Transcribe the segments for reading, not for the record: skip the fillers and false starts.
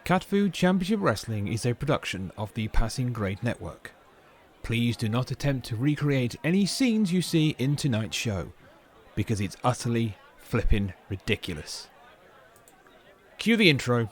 CatFood Championship Wrestling is a production of the Passing Grade Network. Please do not attempt to recreate any scenes you see in tonight's show, because it's utterly flippin' ridiculous. Cue the intro.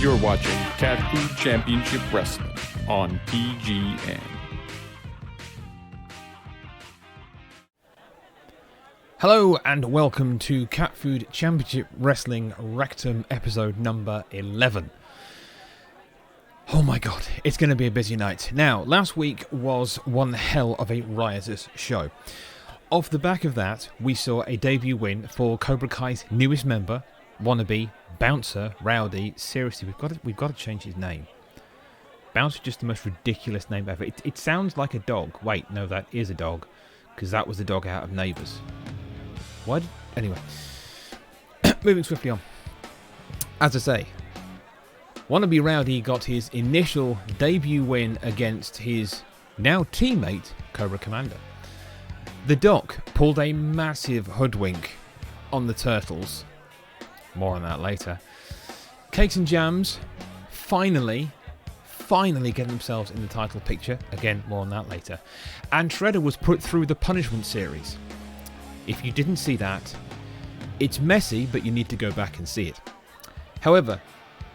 You're watching CatFood Championship Wrestling on PGN. Hello and welcome to CatFood Championship Wrestling Rectum episode number 11. Oh my god, it's going to be a busy night. Now, last week was one hell of a riotous show. Off the back of that, we saw a debut win for Cobra Kai's newest member, wannabe, Bouncer, Rowdy. Seriously, we've got to change his name. Bouncer, just the most ridiculous name ever. It sounds like a dog. Wait, no, that is a dog, because that was the dog out of Neighbours. Anyway, moving swiftly on. As I say, wannabe Rowdy got his initial debut win against his now teammate, Cobra Commander. The Doc pulled a massive hoodwink on the Turtles. More on that later. Cakes and Jams finally getting themselves in the title picture. Again, more on that later. And Shredder was put through the punishment series. If you didn't see that, it's messy, but you need to go back and see it. However,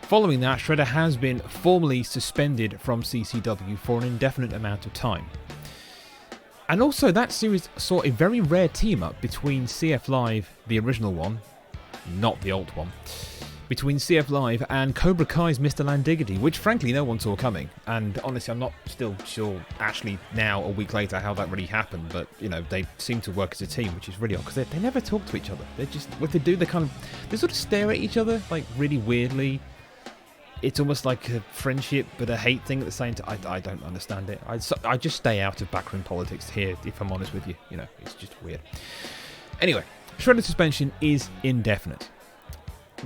following that, Shredder has been formally suspended from CCW for an indefinite amount of time. And also, that series saw a very rare team-up between CF Live, the original one, not the old one, between CF Live and Cobra Kai's Mr. Landiggity, which frankly no one saw coming. And honestly, I'm not still sure actually now, a week later, how that really happened. But, you know, they seem to work as a team, which is really odd, because they never talk to each other. They just, what they do, they sort of stare at each other, like, really weirdly. It's almost like a friendship, but a hate thing at the same time. I don't understand it. I just stay out of backroom politics here, if I'm honest with you. You know, it's just weird. Anyway, Shredder's suspension is indefinite.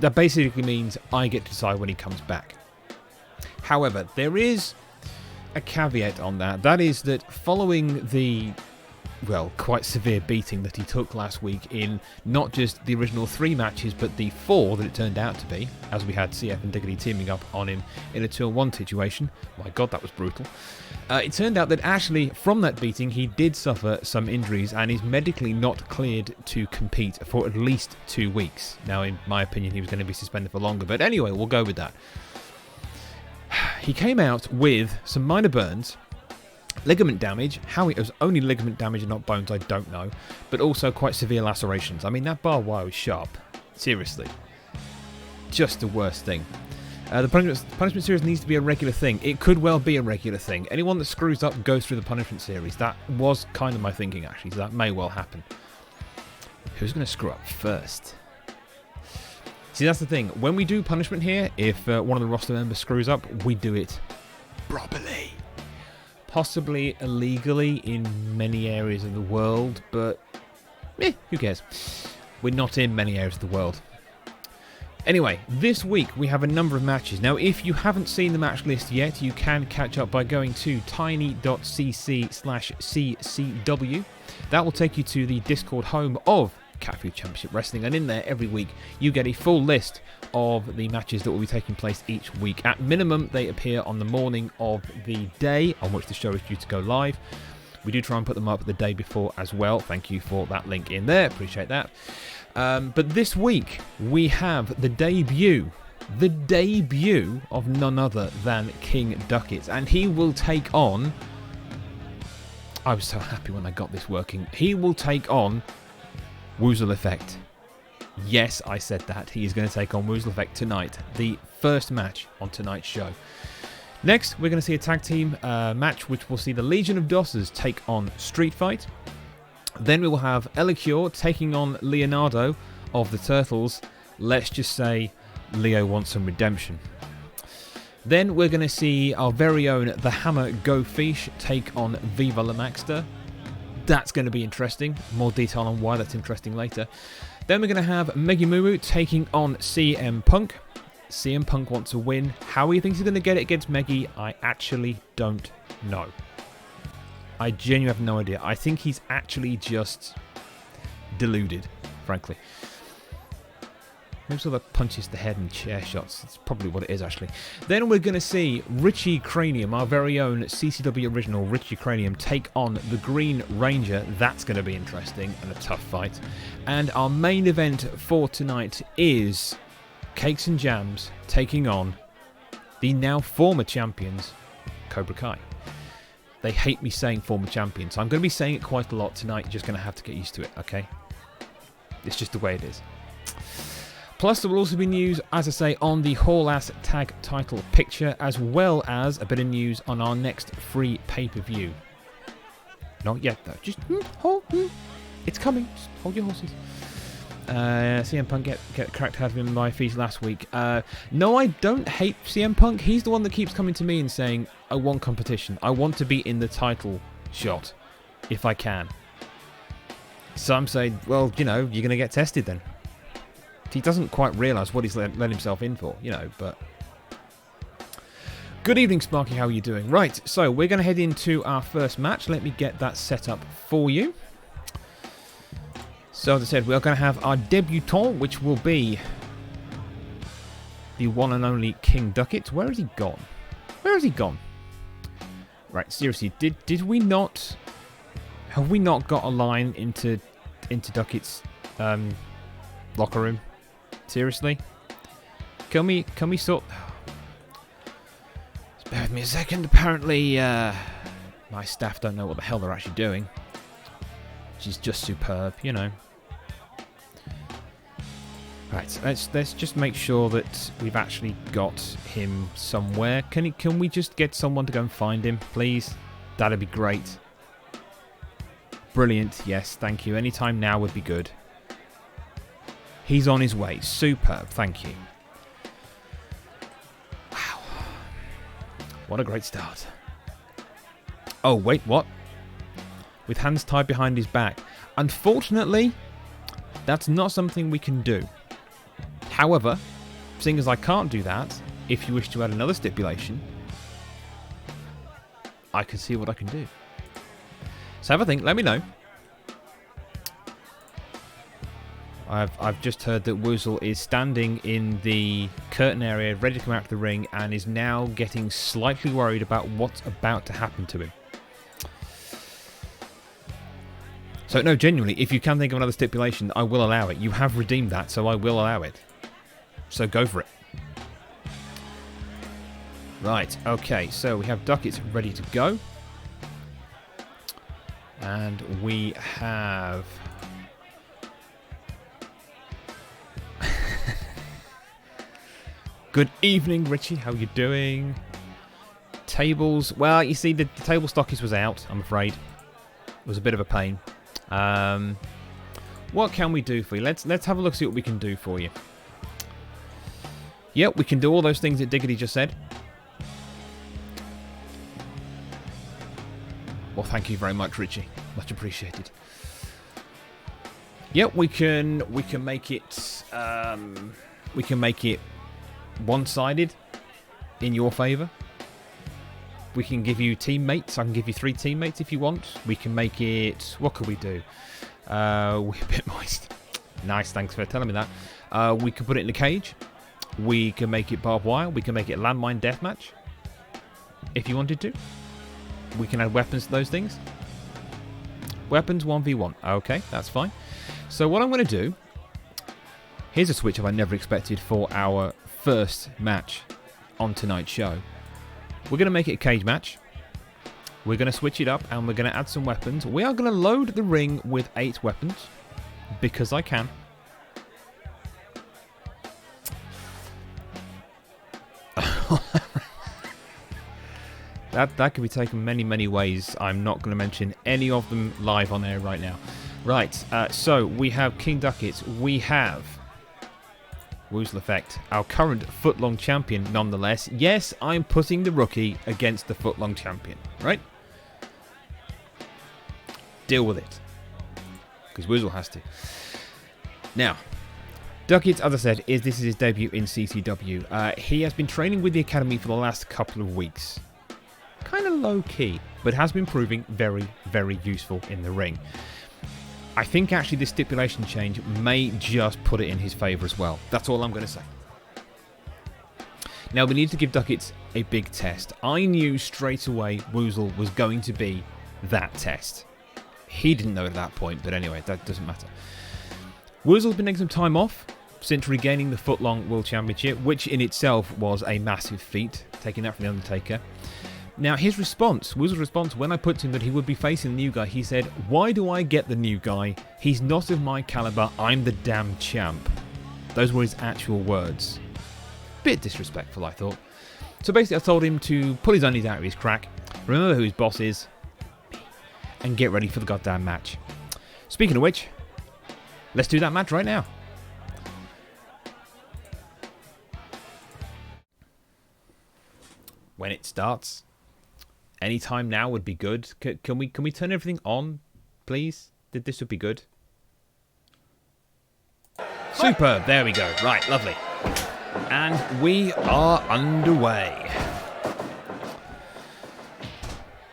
That basically means I get to decide when he comes back. However, there is a caveat on that. That is that following the, well, quite severe beating that he took last week in not just the original 3 matches, but the 4 that it turned out to be, as we had CF and Diggity teaming up on him in a 2-on-1 situation. My god, that was brutal. It turned out that actually, from that beating, he did suffer some injuries and is medically not cleared to compete for at least 2 weeks. Now, in my opinion, he was going to be suspended for longer, but anyway, we'll go with that. He came out with some minor burns, ligament damage. How it was only ligament damage and not bones, I don't know, but also quite severe lacerations. I mean, that barbed wire was sharp. Seriously. Just the worst thing. The punishment series needs to be a regular thing. It could well be a regular thing. Anyone that screws up goes through the punishment series. That was kind of my thinking, actually, so that may well happen. Who's going to screw up first? See, that's the thing. When we do punishment here, if one of the roster members screws up, we do it properly. possibly illegally in many areas of the world, but who cares? We're not in many areas of the world. Anyway, this week we have a number of matches. Now, if you haven't seen the match list yet, you can catch up by going to tiny.cc/ccw. That will take you to the Discord home of CatFood Championship Wrestling, and in there every week you get a full list of the matches that will be taking place each week. At minimum, they appear on the morning of the day on which the show is due to go live. We do try and put them up the day before as well. Thank you for that link in there. Appreciate that. But this week, we have the debut of none other than King Duckett. And he will take on... I was so happy when I got this working. He will take on Woozle Effect. Yes, I said that. He is going to take on Woozle Effect tonight. The first match on tonight's show. Next, we're going to see a tag team match, which will see the Legion of Dossers take on Street Fight. Then we will have Elicure taking on Leonardo of the Turtles. Let's just say Leo wants some redemption. Then we're going to see our very own The Hammer Go Fish take on Viva La Maxter. That's going to be interesting. More detail on why that's interesting later. Then we're going to have Megimumu taking on CM Punk. CM Punk wants to win. How he thinks he's going to get it against Meggy, I actually don't know. I genuinely have no idea. I think he's actually just deluded, frankly. Maybe sort of punches the head and chair shots. That's probably what it is, actually. Then we're going to see Richie Cranium, our very own CCW original Richie Cranium, take on the Green Ranger. That's going to be interesting and a tough fight. And our main event for tonight is Cakes and Jams taking on the now former champions, Cobra Kai. They hate me saying former champions, so I'm going to be saying it quite a lot tonight. You're just going to have to get used to it, okay? It's just the way it is. Plus, there will also be news, as I say, on the Hall-Ass Tag title picture, as well as a bit of news on our next free pay-per-view. Not yet, though. Just it's coming. Just hold your horses. CM Punk get cracked out of him by feet last week. No, I don't hate CM Punk. He's the one that keeps coming to me and saying, I want competition. I want to be in the title shot, if I can. So I'm saying, well, you know, you're going to get tested then. He doesn't quite realise what he's let himself in for, you know, but... Good evening, Sparky. How are you doing? Right, so we're going to head into our first match. Let me get that set up for you. So, as I said, we are going to have our debutant, which will be the one and only King Duckett. Where has he gone? Where has he gone? Right, seriously, did we not... Have we not got a line into Duckett's locker room? Seriously? Can we sort... Just bear with me a second. Apparently, my staff don't know what the hell they're actually doing. Which is just superb, you know. Right, let's just make sure that we've actually got him somewhere. Can we just get someone to go and find him, please? That'd be great. Brilliant, yes, thank you. Anytime now would be good. He's on his way. Superb, thank you. Wow. What a great start. Oh, wait, what? With hands tied behind his back. Unfortunately, that's not something we can do. However, seeing as I can't do that, if you wish to add another stipulation, I can see what I can do. So have a think, let me know. I've just heard that Woozle is standing in the curtain area, ready to come out of the ring, and is now getting slightly worried about what's about to happen to him. So, no, genuinely, if you can think of another stipulation, I will allow it. You have redeemed that, so I will allow it. So go for it. Right, okay, so we have Duckett ready to go. And we have... Good evening, Richie. How are you doing? Tables. Well, you see, the table stockies was out, I'm afraid. It was a bit of a pain. What can we do for you? Let's have a look, see what we can do for you. Yep, we can do all those things that Diggity just said. Well, thank you very much, Richie. Much appreciated. Yep, we can make it one-sided in your favour. We can give you teammates. I can give you 3 teammates if you want. We can make it... What could we do? We're a bit moist. Nice, thanks for telling me that. We can put it in a cage. We can make it barbed wire. We can make it landmine deathmatch. If you wanted to. We can add weapons to those things. Weapons 1v1. Okay, that's fine. So what I'm going to do... Here's a switch up I never expected for our first match on tonight's show. We're going to make it a cage match. We're going to switch it up and we're going to add some weapons. We are going to load the ring with 8 weapons. Because I can. That could be taken many, many ways. I'm not going to mention any of them live on air right now. Right, so we have King Duckett. We have... Woozle Effect, our current footlong champion nonetheless. Yes, I'm putting the rookie against the footlong champion, right? Deal with it. Because Woozle has to. Now, Duckett, as I said, this is his debut in CCW. He has been training with the academy for the last couple of weeks. Kind of low-key, but has been proving very, very useful in the ring. I think actually this stipulation change may just put it in his favour as well. That's all I'm going to say. Now, we need to give Duckett a big test. I knew straight away Woozle was going to be that test. He didn't know at that point, but anyway, that doesn't matter. Woozle's been taking some time off since regaining the footlong World Championship, which in itself was a massive feat, taking that from The Undertaker. Now, his response, Woozle's response, when I put to him that he would be facing the new guy, he said, "Why do I get the new guy? He's not of my caliber. I'm the damn champ." Those were his actual words. Bit disrespectful, I thought. So basically, I told him to pull his undies out of his crack, remember who his boss is, and get ready for the goddamn match. Speaking of which, let's do that match right now. When it starts... Any time now would be good. Can we turn everything on, please? This would be good. Superb. There we go. Right, lovely. And we are underway.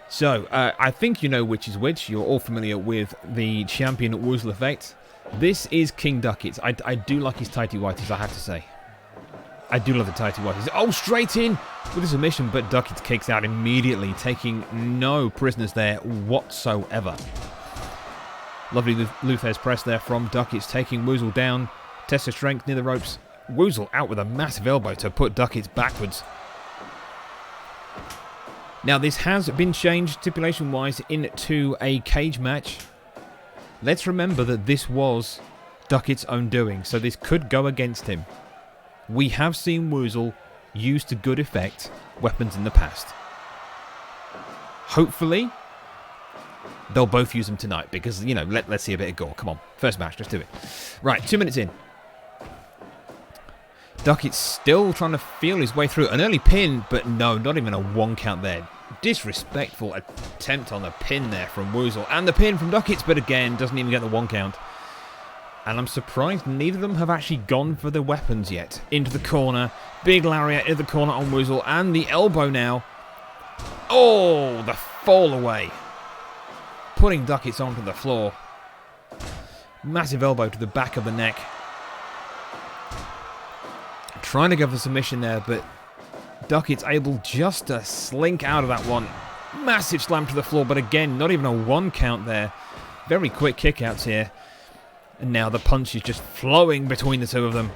So, I think you know which is which. You're all familiar with the champion Woozle Effect. This is King Duckett. I do like his tighty whities, I have to say. I do love the tighty whities. Oh, straight in with a submission, but Duckett kicks out immediately, taking no prisoners there whatsoever. Lovely Luthez press there from Duckett, taking Woozle down. Test of strength near the ropes. Woozle out with a massive elbow to put Duckett backwards. Now, this has been changed stipulation-wise into a cage match. Let's remember that this was Duckett's own doing, so this could go against him. We have seen Woozle use to good effect weapons in the past. Hopefully, they'll both use them tonight because, you know, let's see a bit of gore. Come on, first match, let's do it. Right, 2 minutes in. Duckett's still trying to feel his way through. An early pin, but no, not even a 1 count there. Disrespectful attempt on the pin there from Woozle. And the pin from Duckett, but again, doesn't even get the 1 count. And I'm surprised neither of them have actually gone for the weapons yet. Into the corner. Big lariat into the corner on Woozle. And the elbow now. Oh, the fall away. Putting Duckett onto the floor. Massive elbow to the back of the neck. Trying to go for submission there, but Duckett's able just to slink out of that one. Massive slam to the floor, but again, not even a 1 count there. Very quick kickouts here. And now the punch is just flowing between the two of them.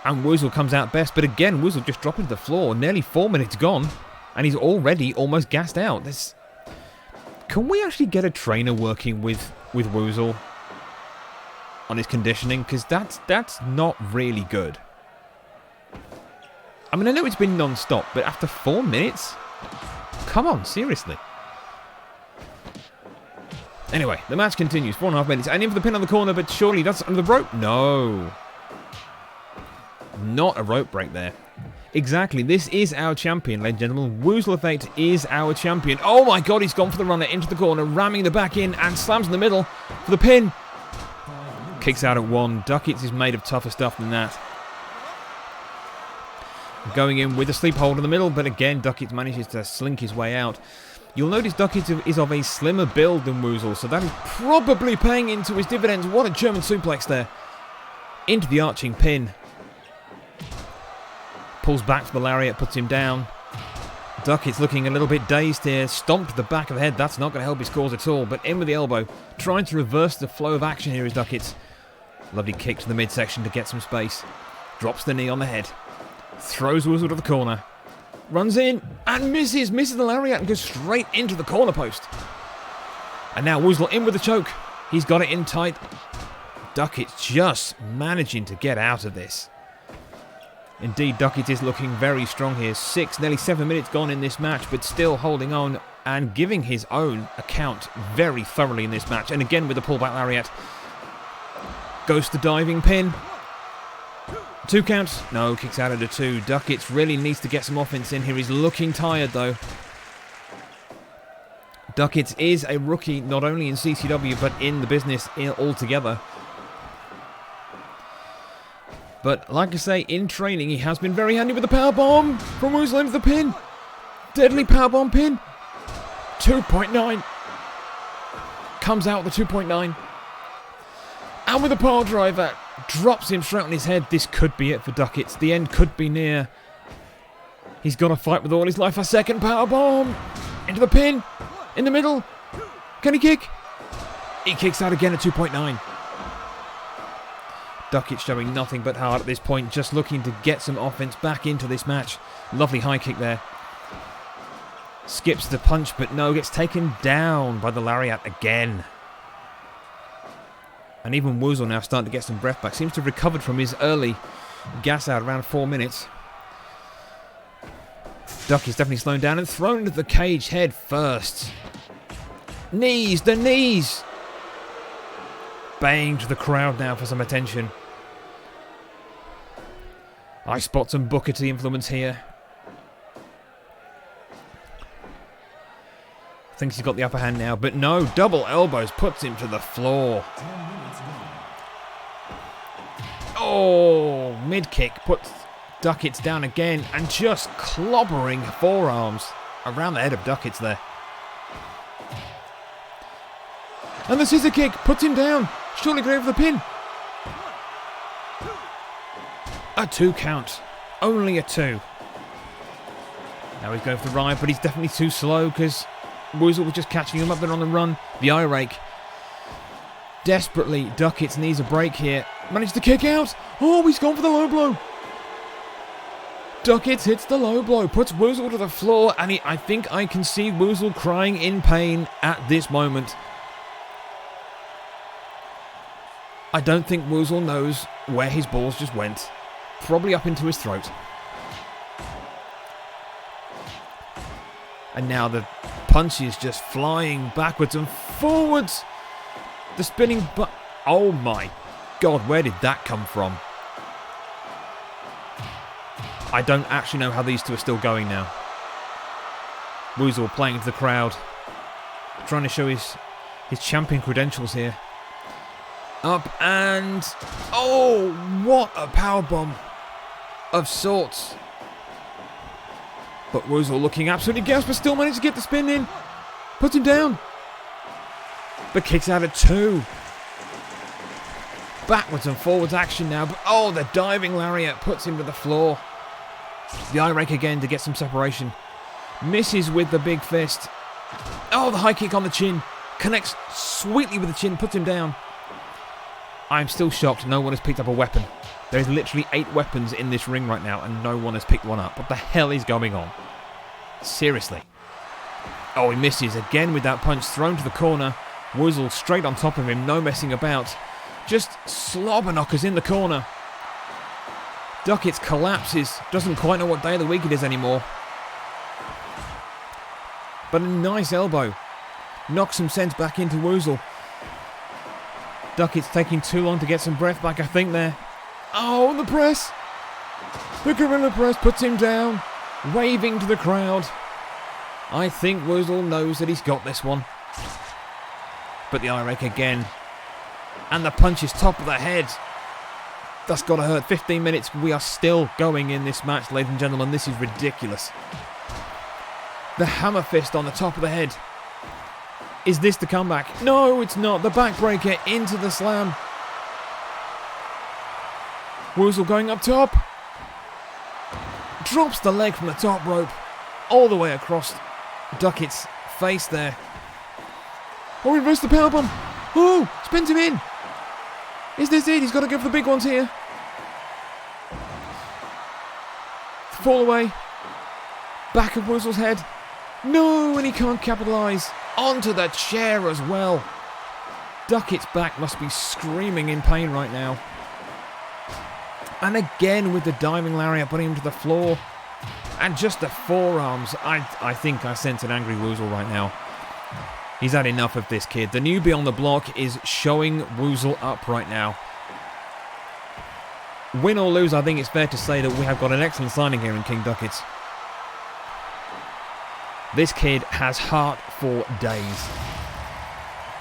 And Woozle comes out best, but again, Woozle just dropping to the floor. Nearly 4 minutes gone, and he's already almost gassed out. Can we actually get a trainer working with Woozle on his conditioning? Because that's not really good. I mean, I know it's been non-stop, but after 4 minutes? Come on, seriously. Anyway, the match continues. 4.5 minutes. And in for the pin on the corner, but surely that's under the rope. No. Not a rope break there. Exactly, this is our champion, ladies and gentlemen. Woozle Effect is our champion. Oh my god, he's gone for the runner into the corner, ramming the back in, and slams in the middle for the pin. Kicks out at 1. Duckets is made of tougher stuff than that. Going in with a sleep hold in the middle, but again, Duckets manages to slink his way out. You'll notice Duckets is of a slimmer build than Woozle, so that is probably paying into his dividends. What a German suplex there. Into the arching pin. Pulls back for the lariat, puts him down. Duckets looking a little bit dazed here. Stomped to the back of the head. That's not going to help his cause at all, but in with the elbow. Trying to reverse the flow of action here is Duckets. Lovely kick to the midsection to get some space. Drops the knee on the head. Throws Woozle to the corner. Runs in and misses the lariat and goes straight into the corner post. And now Woozle in with the choke. He's got it in tight. Duckets just managing to get out of this. Indeed, Duckett is looking very strong here. 6, nearly 7 minutes gone in this match, but still holding on and giving his own account very thoroughly in this match. And again with the pullback lariat. Goes to diving pin. 2 counts. No, kicks out at a 2. Duckett really needs to get some offense in here. He's looking tired though. Duckett is a rookie not only in CCW but in the business altogether. But like I say, in training he has been very handy with the powerbomb from Woozle into the pin. Deadly powerbomb pin. 2.9. Comes out with the 2.9. And with a pile driver, drops him straight on his head. This could be it for Duckett. The end could be near. He's got to fight with all his life. A second powerbomb. Into the pin. In the middle. Can he kick? He kicks out again at 2.9. Duckett showing nothing but heart at this point, just looking to get some offense back into this match. Lovely high kick there. Skips the punch, but no, gets taken down by the lariat again. And even Woozle now starting to get some breath back. Seems to have recovered from his early gas out around 4 minutes. Duckett's definitely slowing down and thrown into the cage head first. Knees, the knees! Baying to the crowd now for some attention. I spot some Booker T influence here. Thinks he's got the upper hand now, but no, double elbows puts him to the floor. Oh, mid kick puts Duckett down again and just clobbering forearms around the head of Duckett there. And the scissor kick puts him down. Surely going for the pin. A 2 count. Only a 2. Now he's going for the ride, but he's definitely too slow because Woozle was just catching him up there on the run. The eye rake. Desperately, Duckett needs a break here. Managed to kick out. Oh, he's gone for the low blow. Duckett hits the low blow, puts Woozle to the floor, and I think I can see Woozle crying in pain at this moment. I don't think Woozle knows where his balls just went. Probably up into his throat. And now the punch is just flying backwards and forwards. The spinning but oh my god, where did that come from? I don't actually know how these two are still going now. Woozle playing to the crowd. Trying to show his champion credentials here. Up and... oh, what a powerbomb of sorts. But Woozle looking absolutely gassed, but still managed to get the spin in. Puts him down. But kicks out at 2. Backwards and forwards action now. But oh, the diving lariat puts him to the floor. The eye rake again to get some separation. Misses with the big fist. Oh, the high kick on the chin. Connects sweetly with the chin, puts him down. I'm still shocked no one has picked up a weapon. There's literally 8 weapons in this ring right now and no one has picked one up. What the hell is going on? Seriously. Oh, he misses again with that punch thrown to the corner. Woozle straight on top of him, no messing about. Just slobber knockers in the corner. Duckett collapses, doesn't quite know what day of the week it is anymore. But a nice elbow. Knocks some sense back into Woozle. Duckett's taking too long to get some breath back, I think, there. Oh, the press. The Gorilla Press puts him down, waving to the crowd. I think Woozle knows that he's got this one. But the eye rake again. And the punch is top of the head. That's got to hurt. 15 minutes. We are still going in this match, ladies and gentlemen. This is ridiculous. The hammer fist on the top of the head. Is this the comeback? No, it's not. The backbreaker into the slam. Woozle going up top. Drops the leg from the top rope. All the way across Duckett's face there. Oh, reverse the powerbomb. Oh, spins him in. Is this it? He's got to go for the big ones here. Fall away. Back of Woozle's head. No, and he can't capitalise. Onto the chair as well. Duckett's back must be screaming in pain right now. And again with the diving lariat, putting him to the floor. And just the forearms. I think I sense an angry Woozle right now. He's had enough of this kid. The newbie on the block is showing Woozle up right now. Win or lose, I think it's fair to say that we have got an excellent signing here in King Duckett's. This kid has heart for days.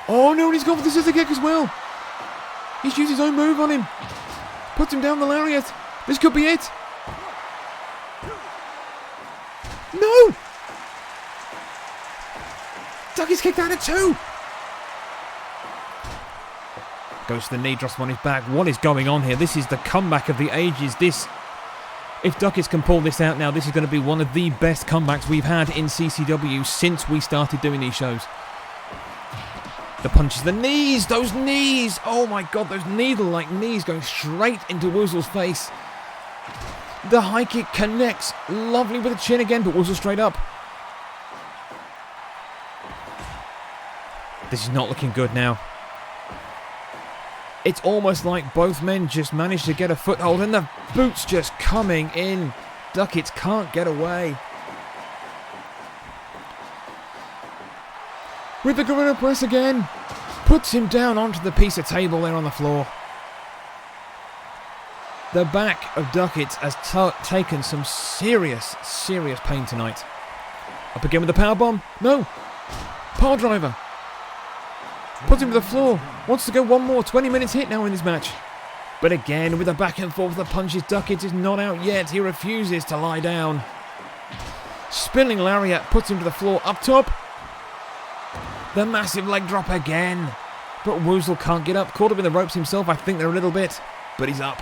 Oh no, and he's gone for the scissor kick as well. He's used his own move on him. Puts him down the lariat. This could be it. No! Duckett's kicked out at 2. Goes to the knee, drops him on his back. What is going on here? This is the comeback of the ages. If Duckett's can pull this out now, this is going to be one of the best comebacks we've had in CCW since we started doing these shows. The punches, the knees, those knees. Oh my God, those needle-like knees going straight into Woozle's face. The high kick connects lovely with the chin again, but Woozle straight up. This is not looking good now. It's almost like both men just managed to get a foothold and the boots just coming in. Duckett's can't get away. With the Gorilla Press again. Puts him down onto the piece of table there on the floor. The back of Duckett's has taken some serious pain tonight. Up again with the powerbomb. No. Pile driver. Puts him to the floor. Wants to go one more. 20 minutes hit now in this match. But again, with the back and forth of the punches, Duckett is not out yet. He refuses to lie down. Spinning lariat puts him to the floor. Up top. The massive leg drop again. But Woozle can't get up. Caught up in the ropes himself, I think, there a little bit. But he's up.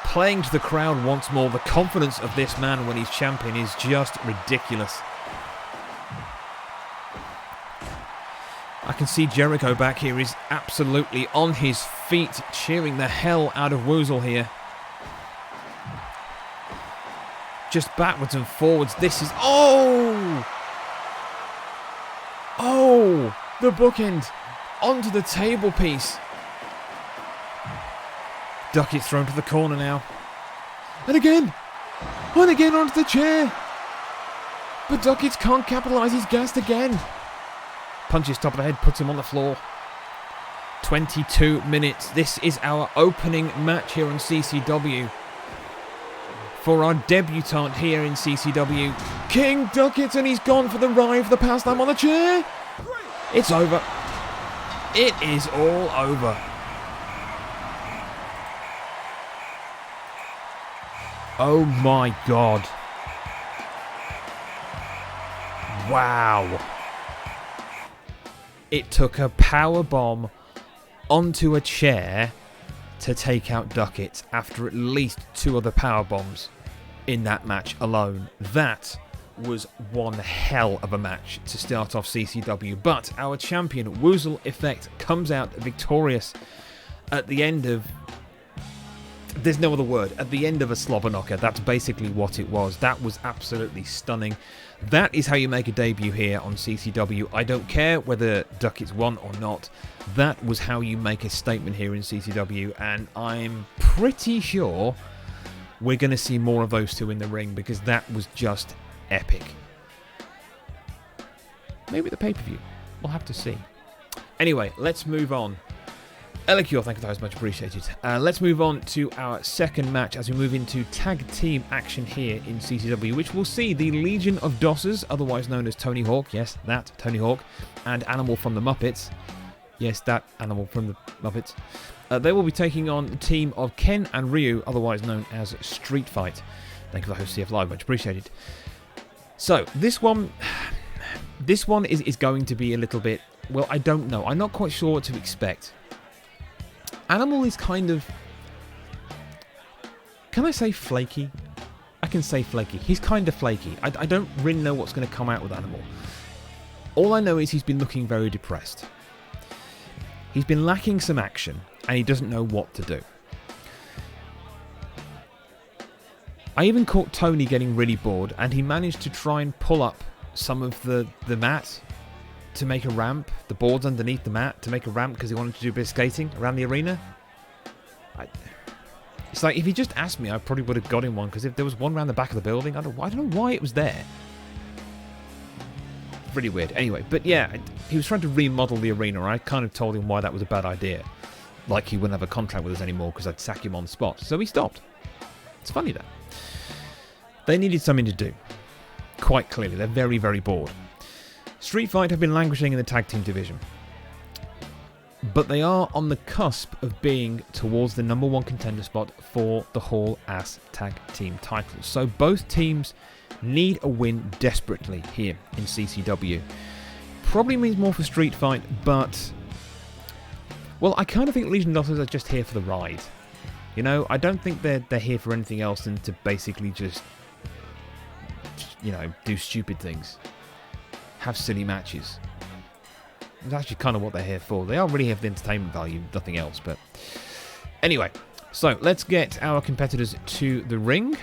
Playing to the crowd once more. The confidence of this man when he's champion is just ridiculous. I can see Jericho back here is absolutely on his feet, cheering the hell out of Woozle here. Just backwards and forwards. This is... Oh! Oh! The bookend onto the table piece. Duckett's thrown to the corner now. And again onto the chair. But Duckett's can't capitalise. He's gassed again. Punches top of the head, puts him on the floor. 22 minutes. This is our opening match here on CCW. For our debutant here in CCW, King Duckett, and he's gone for the ride for the power slam on the chair. It's over. It is all over. Oh my God. Wow. It took a power bomb onto a chair to take out Duckett after at least 2 other power bombs in that match alone. That was one hell of a match to start off CCW. But our champion, Woozle Effect, comes out victorious at the end of... There's no other word. At the end of a slobber knocker. That's basically what it was. That was absolutely stunning. That is how you make a debut here on CCW. I don't care whether Duckett's won or not. That was how you make a statement here in CCW. And I'm pretty sure we're going to see more of those two in the ring, because that was just epic. Maybe the pay-per-view. We'll have to see. Anyway, let's move on. Elikure, thank you, that was much appreciated. Let's move on to our second match as we move into tag team action here in CCW, which will see the Legion of Dossers, otherwise known as Tony Hawk, yes, that, Tony Hawk, and Animal from the Muppets, yes, that Animal from the Muppets. They will be taking on the team of Ken and Ryu, otherwise known as Street Fight. Thank you for the host CF Live, much appreciated. So, this one is going to be a little bit, well, I don't know. I'm not quite sure what to expect. Animal is kind of... Can I say flaky? I can say flaky. He's kind of flaky. I don't really know what's going to come out with Animal. All I know is he's been looking very depressed. He's been lacking some action, and he doesn't know what to do. I even caught Tony getting really bored, and he managed to try and pull up some of the mat to make a ramp, the boards underneath the mat to make a ramp because he wanted to do a bit of skating around the arena. It's like, if he just asked me, I probably would have got him one, because if there was one around the back of the building, I don't know why it was there. Really weird. Anyway, but yeah, he was trying to remodel the arena. I kind of told him why that was a bad idea. Like he wouldn't have a contract with us anymore because I'd sack him on the spot. So he stopped. It's funny that. They needed something to do. Quite clearly, they're very, very bored. Street Fight have been languishing in the tag team division, but they are on the cusp of being towards the number one contender spot for the Hall Ass tag team titles. So both teams need a win desperately here in CCW. Probably means more for Street Fight, but, well, I kind of think Legion Dossers are just here for the ride. You know, I don't think they're here for anything else than to basically just, you know, do stupid things. Have silly matches. It's actually kind of what they're here for. They are really here for the entertainment value, nothing else. But anyway, so let's get our competitors to the ring.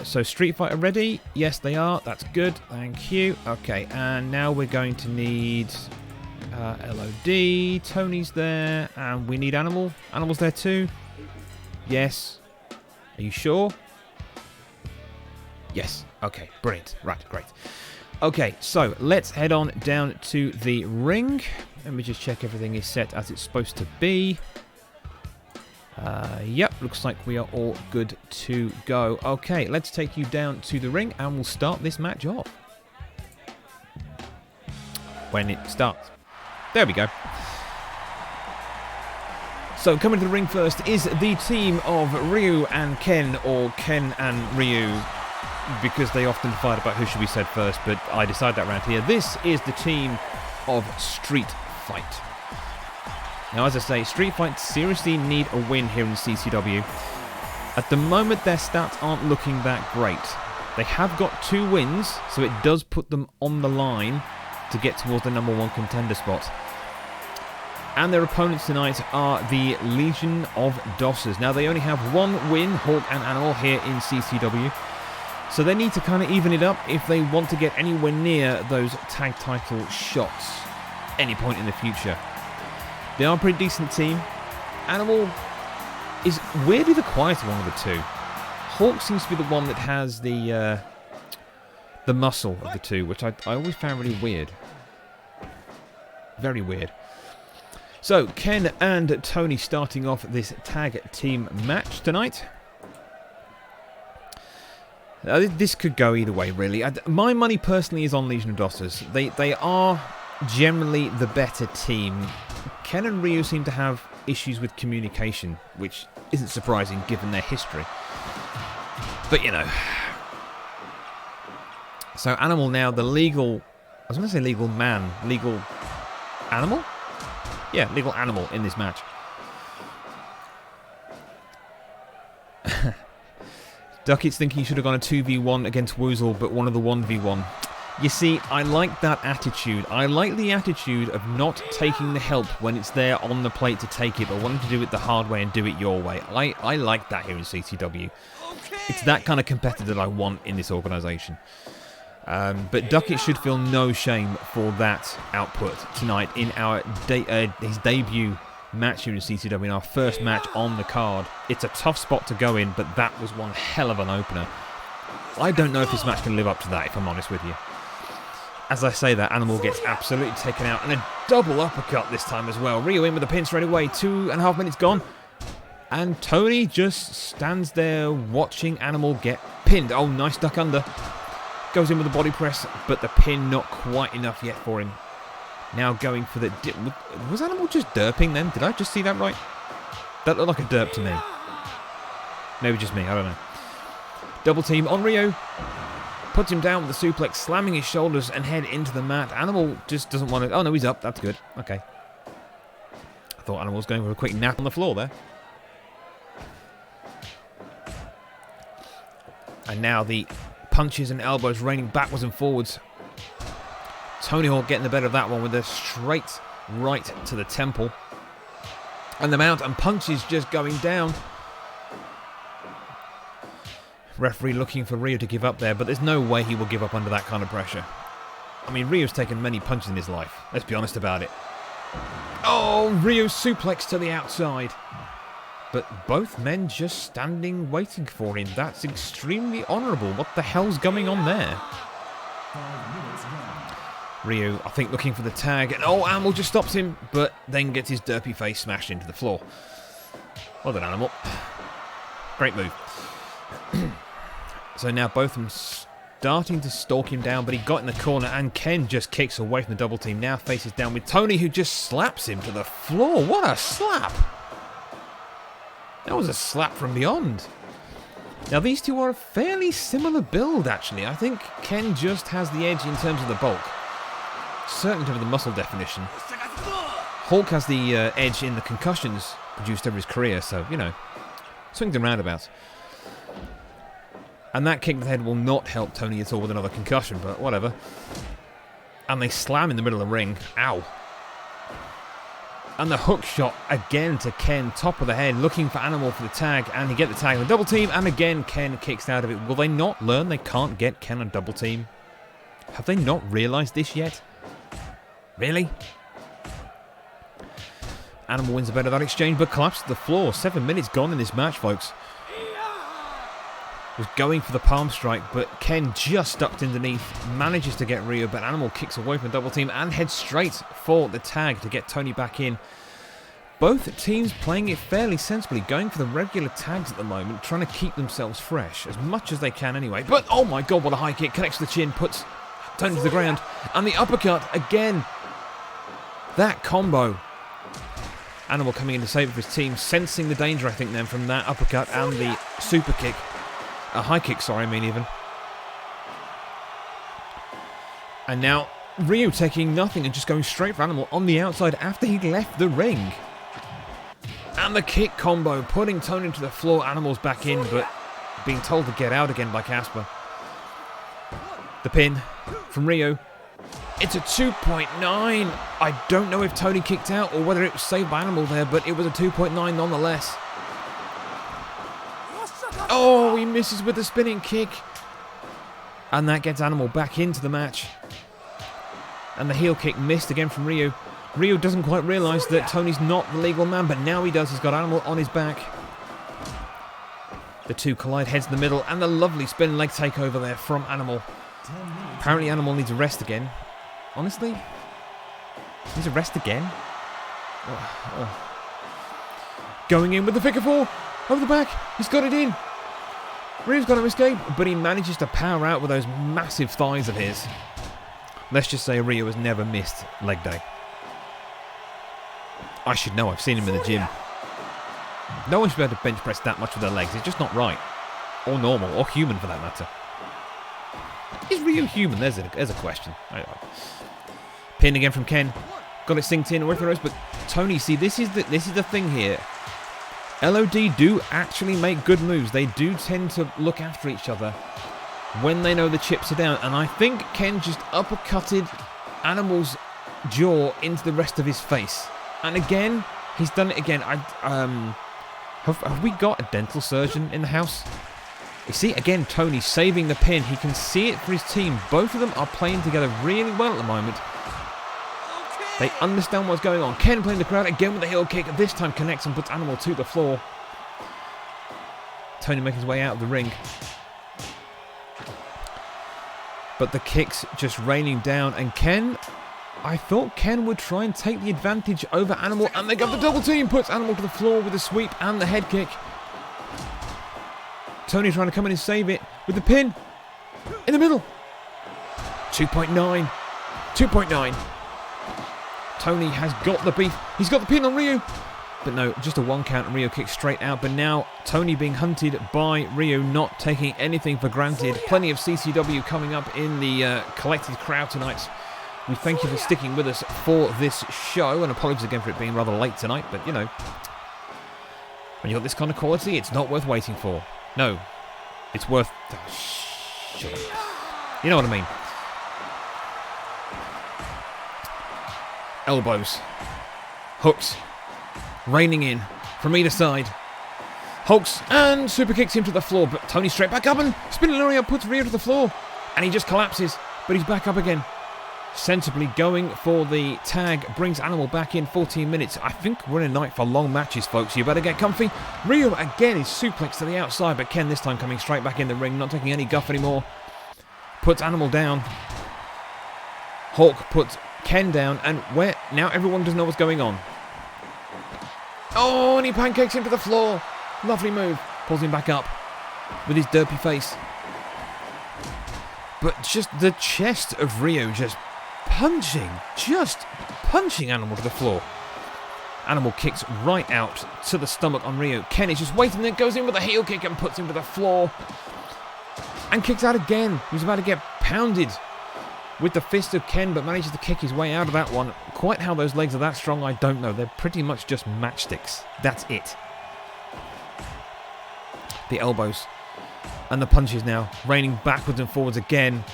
So Street Fighter ready? Yes, they are. That's good. Thank you. Okay, and now we're going to need LOD. Tony's there, and we need Animal. Animal's there too. Yes. Are you sure? Yes. Okay, brilliant. Right, great. Okay, so let's head on down to the ring. Let me just check everything is set as it's supposed to be. Yep, looks like we are all good to go. Okay, let's take you down to the ring and we'll start this match off. When it starts. There we go. So coming to the ring first is the team of Ryu and Ken, or Ken and Ryu, because they often fight about who should be said first, but I decide that around here. This is the team of Street Fight. Now, as I say, Street Fight seriously need a win here in CCW. At the moment, their stats aren't looking that great. They have got 2 wins, so it does put them on the line to get towards the number one contender spot. And their opponents tonight are the Legion of Dossers. Now, they only have 1 win, Hawk and Animal, here in CCW. So they need to kind of even it up if they want to get anywhere near those tag title shots any point in the future. They are a pretty decent team. Animal is weirdly the quieter one of the two. Hawk seems to be the one that has the muscle of the two, which I always found really weird. Very weird. So, Ken and Tony starting off this tag team match tonight. This could go either way, really. My money personally is on Legion of Dossers. They are generally the better team. Ken and Ryu seem to have issues with communication, which isn't surprising given their history. But, you know. So, Animal now, the legal... I was going to say legal man. Legal animal? Yeah, legal animal in this match. Duckett's thinking he should have gone a 2v1 against Woozle, but one of the 1v1. You see, I like that attitude. I like the attitude of not taking the help when it's there on the plate to take it, but wanting to do it the hard way and do it your way. I like that here in CCW. Okay. It's that kind of competitor that I want in this organisation. But Duckett should feel no shame for that output tonight in our his debut match here in CCW, in our first match on the card. It's a tough spot to go in, but that was one hell of an opener. I don't know if this match can live up to that, if I'm honest with you. As I say that, Animal gets absolutely taken out. And a double uppercut this time as well. Rio in with the pin straight away. 2.5 minutes gone. And Tony just stands there watching Animal get pinned. Oh, nice duck under. Goes in with the body press, but the pin not quite enough yet for him. Now going for the... Was Animal just derping then? Did I just see that right? That looked like a derp to me. Maybe just me, I don't know. Double team on Rio. Puts him down with the suplex, slamming his shoulders and head into the mat. Animal just doesn't want to... Oh, no, he's up. That's good. Okay. I thought Animal was going for a quick nap on the floor there. And now the punches and elbows raining backwards and forwards. Tony Hawk getting the better of that one with a straight right to the temple. And the mount and punches just going down. Referee looking for Rio to give up there, but there's no way he will give up under that kind of pressure. I mean, Rio's taken many punches in his life. Let's be honest about it. Oh, Rio suplex to the outside. But both men just standing waiting for him. That's extremely honourable. What the hell's going on there? Rio, I think, looking for the tag. And oh, Animal just stops him, but then gets his derpy face smashed into the floor. Well done, Animal. Great move. So now both of them starting to stalk him down, but he got in the corner, and Ken just kicks away from the double team. Now faces down with Tony, who just slaps him to the floor. What a slap! That was a slap from beyond. Now these two are a fairly similar build, actually. I think Ken just has the edge in terms of the bulk. Certainly in terms of the muscle definition. Hulk has the edge in the concussions produced over his career, so, you know, swings and roundabouts. And that kick to the head will not help Tony at all with another concussion, but whatever. And they slam in the middle of the ring. Ow. And the hook shot again to Ken, top of the head, looking for Animal for the tag, and he get the tag on the double team, and again Ken kicks out of it. Will they not learn they can't get Ken on double team? Have they not realised this yet? Really? Animal wins the better of that exchange, but collapses to the floor. 7 minutes gone in this match, folks. Was going for the palm strike, but Ken just ducked underneath, manages to get Rio, but Animal kicks away from the double team and heads straight for the tag to get Tony back in. Both teams playing it fairly sensibly, going for the regular tags at the moment, trying to keep themselves fresh, as much as they can anyway. But, oh my god, what a high kick, connects to the chin, puts Tony to the ground, and the uppercut again. That combo. Animal coming in to save it for his team, sensing the danger, I think, then, from that uppercut and the super kick. A high kick, sorry, I mean even. And now Rio taking nothing and just going straight for Animal on the outside after he left the ring. And the kick combo, putting Tony to the floor. Animal's back in, but being told to get out again by Casper. The pin from Rio. It's a 2.9. I don't know if Tony kicked out or whether it was saved by Animal there, but it was a 2.9 nonetheless. Oh, he misses with the spinning kick. And that gets Animal back into the match. And the heel kick missed again from Rio. Rio doesn't quite realise that Tony's not the legal man, but now he does. He's got Animal on his back. The two collide, heads in the middle, and the lovely spin leg takeover there from Animal. Apparently Animal needs a rest again. Honestly? Needs a rest again? Oh. Going in with the figure four. Over the back. He's got it in. Rio's got to escape, but he manages to power out with those massive thighs of his. Let's just say Rio has never missed leg day. I should know, I've seen him in the gym. No one should be able to bench press that much with their legs. It's just not right. Or normal, or human for that matter. Is Rio human? There's a question. Pin again from Ken. Got it synced in with the rose, but Tony, see, this is the thing here. LOD do actually make good moves. They do tend to look after each other when they know the chips are down. And I think Ken just uppercutted Animal's jaw into the rest of his face. And again, he's done it again. Have we got a dental surgeon in the house? You see, again, Tony saving the pin. He can see it for his team. Both of them are playing together really well at the moment. They understand what's going on. Ken playing the crowd again with the heel kick. This time connects and puts Animal to the floor. Tony making his way out of the ring. But the kicks just raining down, and Ken, I thought Ken would try and take the advantage over Animal, and they got the double team, puts Animal to the floor with the sweep and the head kick. Tony trying to come in and save it with the pin in the middle. 2.9. 2.9. Tony has got the beef. He's got the pin on Ryu. But no, just a 1 count and Ryu kicks straight out. But now Tony being hunted by Ryu, not taking anything for granted. Plenty of CCW coming up in the collected crowd tonight. We thank you for sticking with us for this show. And apologies again for it being rather late tonight. But, you know, when you've got this kind of quality, it's not worth waiting for. No, it's worth... Oh, shut up. You know what I mean. Elbows. Hooks. Raining in from either side. Hulks and super kicks him to the floor, but Tony straight back up and spinning Lariat up puts Ryu to the floor. And he just collapses, but he's back up again. Sensibly going for the tag, brings Animal back in 14 minutes. I think we're in a night for long matches, folks. You better get comfy. Ryu again is suplexed to the outside, but Ken this time coming straight back in the ring, not taking any guff anymore. Puts Animal down. Hulk puts Ken down, and where now everyone doesn't know what's going on. Oh, and he pancakes him to the floor. Lovely move. Pulls him back up with his derpy face. But just the chest of Ryu just punching Animal to the floor. Animal kicks right out to the stomach on Ryu. Ken is just waiting, then goes in with a heel kick and puts him to the floor. And kicks out again. He's about to get pounded with the fist of Ken, but manages to kick his way out of that one. Quite how those legs are that strong, I don't know. They're pretty much just matchsticks. That's it. The elbows and the punches now, raining backwards and forwards again.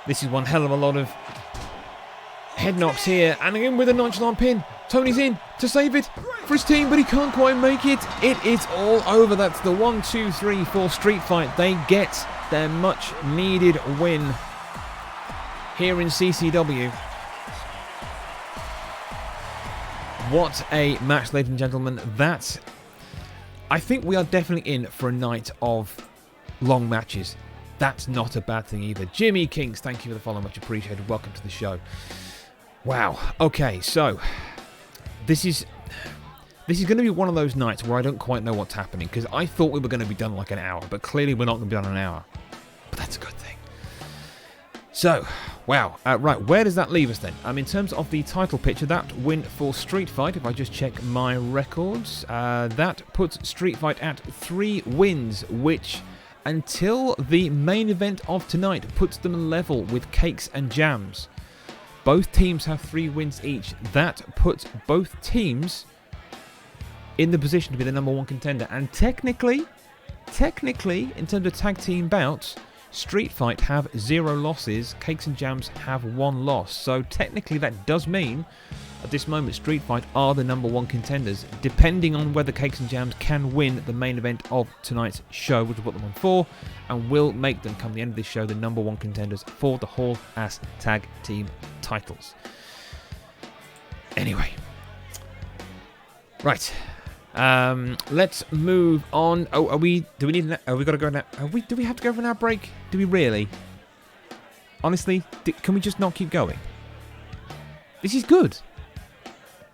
This is one hell of a lot of head knocks here, and again with a nonchalant pin. Tony's in to save it for his team, but he can't quite make it. It is all over. That's the 1, 2, 3, 4 street fight. They get their much needed win here in CCW. What a match, ladies and gentlemen. I think we are definitely in for a night of long matches. That's not a bad thing either. Jimmy Kings, thank you for the follow, much appreciated. Welcome to the show. Wow. Okay, so this is going to be one of those nights where I don't quite know what's happening, because I thought we were going to be done like an hour, but clearly we're not going to be done an hour. But that's a good thing. So, wow. Right, where does that leave us then? In terms of the title picture, that win for Street Fight, if I just check my records, that puts Street Fight at 3 wins, which, until the main event of tonight, puts them level with Cakes and Jams. Both teams have 3 wins each. That puts both teams in the position to be the number 1 contender. And technically, in terms of tag team bouts, Street Fight have 0 losses, Cakes and Jams have 1 loss. So technically that does mean, at this moment, Street Fight are the number 1 contenders, depending on whether Cakes and Jams can win the main event of tonight's show, which will put them on 4, and will make them, come the end of this show, the number 1 contenders for the Hall Ass Tag Team titles. Anyway. Right. Let's move on. Oh, have we got to go now? Do we have to go for an hour break? Do we really? Honestly, can we just not keep going? This is good.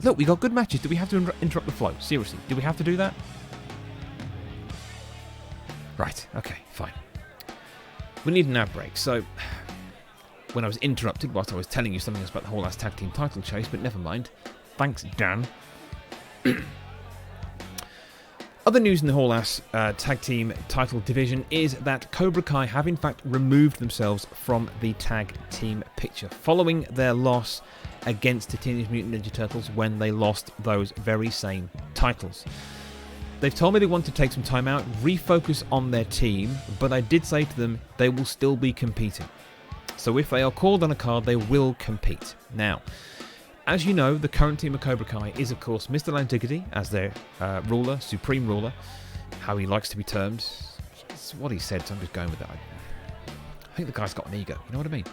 Look, we got good matches. Do we have to interrupt the flow? Seriously, do we have to do that? Right, okay, fine. We need an hour break. So, when I was interrupted whilst I was telling you something else about the whole last tag team title chase, but never mind. Thanks, Dan. Other news in the Hall Ass Tag Team title division is that Cobra Kai have in fact removed themselves from the tag team picture following their loss against the Teenage Mutant Ninja Turtles when they lost those very same titles. They've told me they want to take some time out, refocus on their team, but I did say to them they will still be competing. So if they are called on a card, they will compete. Now, as you know, the current team of Cobra Kai is, of course, Mr. Landiggity as their ruler, supreme ruler, how he likes to be termed. It's what he said, so I'm just going with that. I think the guy's got an ego, you know what I mean?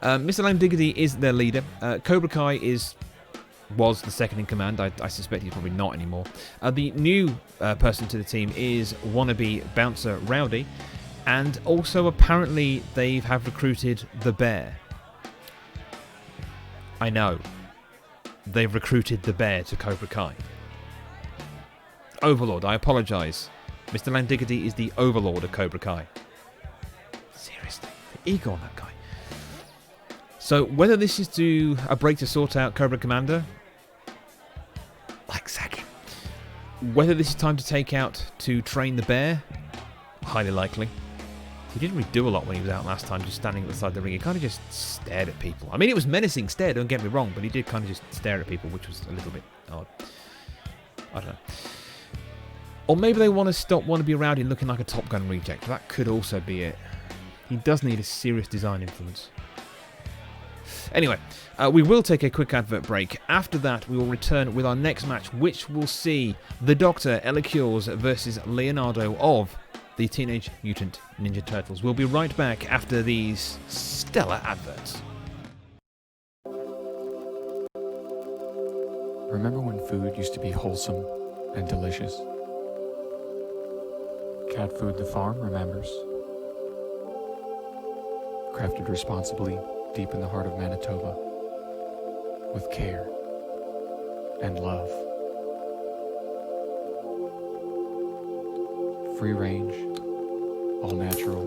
Mr. Landiggity is their leader. Cobra Kai was the second in command. I suspect he's probably not anymore. The new person to the team is wannabe bouncer Rowdy. And also, apparently, they have recruited the bear. I know. They've recruited the bear to Cobra Kai. Overlord, I apologise. Mr. Landiggity is the Overlord of Cobra Kai. Seriously, the ego on that guy. So, whether this is a break to sort out Cobra Commander, like Saki. Whether this is time to train the bear, highly likely. He didn't really do a lot when he was out last time, just standing at the side of the ring. He kind of just stared at people. I mean, it was menacing stare, don't get me wrong, but he did kind of just stare at people, which was a little bit odd. I don't know. Or maybe they want to be around him looking like a Top Gun reject. That could also be it. He does need a serious design influence. Anyway, we will take a quick advert break. After that, we will return with our next match, which will see the Doctor, Elicures, versus Leonardo of the Teenage Mutant Ninja Turtles. We'll be right back after these stellar adverts. Remember when food used to be wholesome and delicious? CatFood the farm remembers. Crafted responsibly deep in the heart of Manitoba, with care and love. Free range, all natural,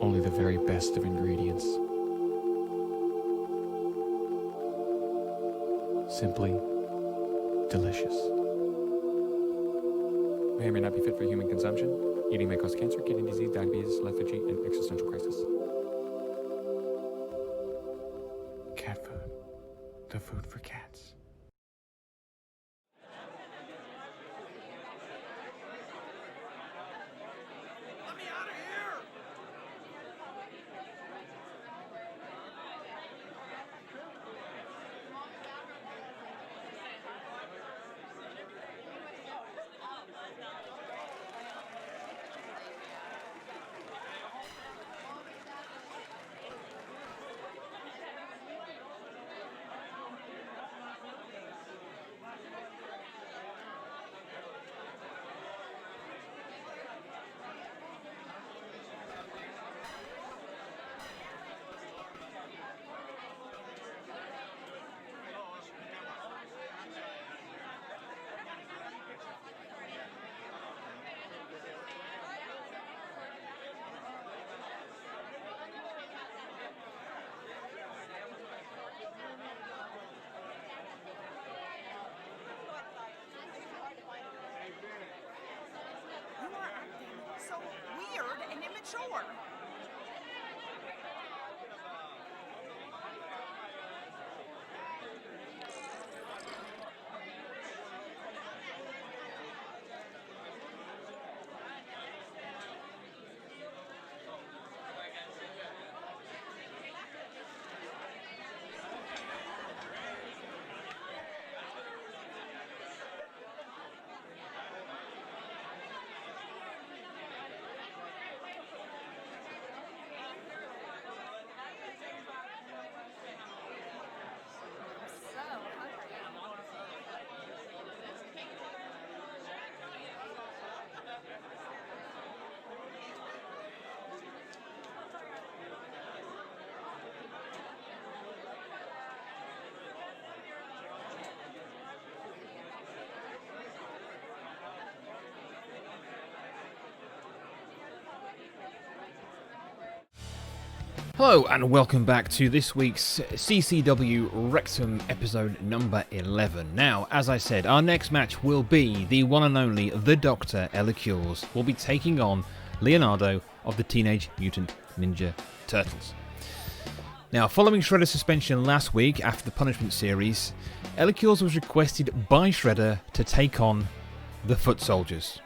only the very best of ingredients. Simply delicious. May or may not be fit for human consumption. Eating may cause cancer, kidney disease, diabetes, lethargy, and existential crisis. Cat food. The food for cats. Let me out of here! You are acting so weird and immature. Hello and welcome back to this week's CCW Rectum episode number 11. Now, as I said, our next match will be the one and only The Doctor, Elicures, will be taking on Leonardo of the Teenage Mutant Ninja Turtles. Now, following Shredder's suspension last week after the Punishment series, Elicures was requested by Shredder to take on the Foot Soldiers.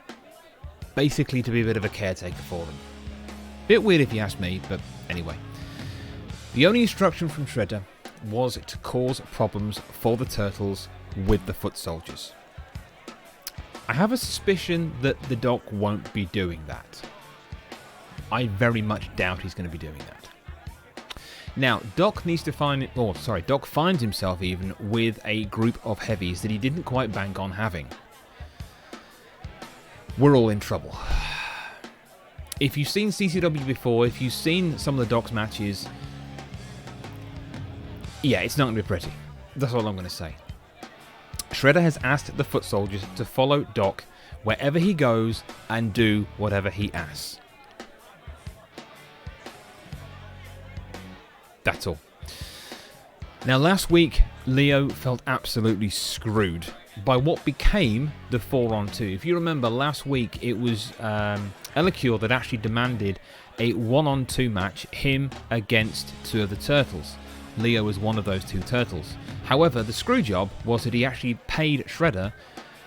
Basically to be a bit of a caretaker for them. Bit weird if you ask me, but anyway. The only instruction from Shredder was to cause problems for the Turtles with the Foot Soldiers. I have a suspicion that the Doc won't be doing that. I very much doubt he's going to be doing that. Now, Doc finds himself even with a group of heavies that he didn't quite bank on having. We're all in trouble. If you've seen CCW before, if you've seen some of the Doc's matches, yeah, it's not going to be pretty. That's all I'm going to say. Shredder has asked the foot soldiers to follow Doc wherever he goes and do whatever he asks. That's all. Now, last week, Leo felt absolutely screwed by what became the 4-on-2. If you remember, last week it was Elicure that actually demanded a 1-on-2 match, him against two of the turtles. Leo was one of those two turtles. However, the screw job was that he actually paid Shredder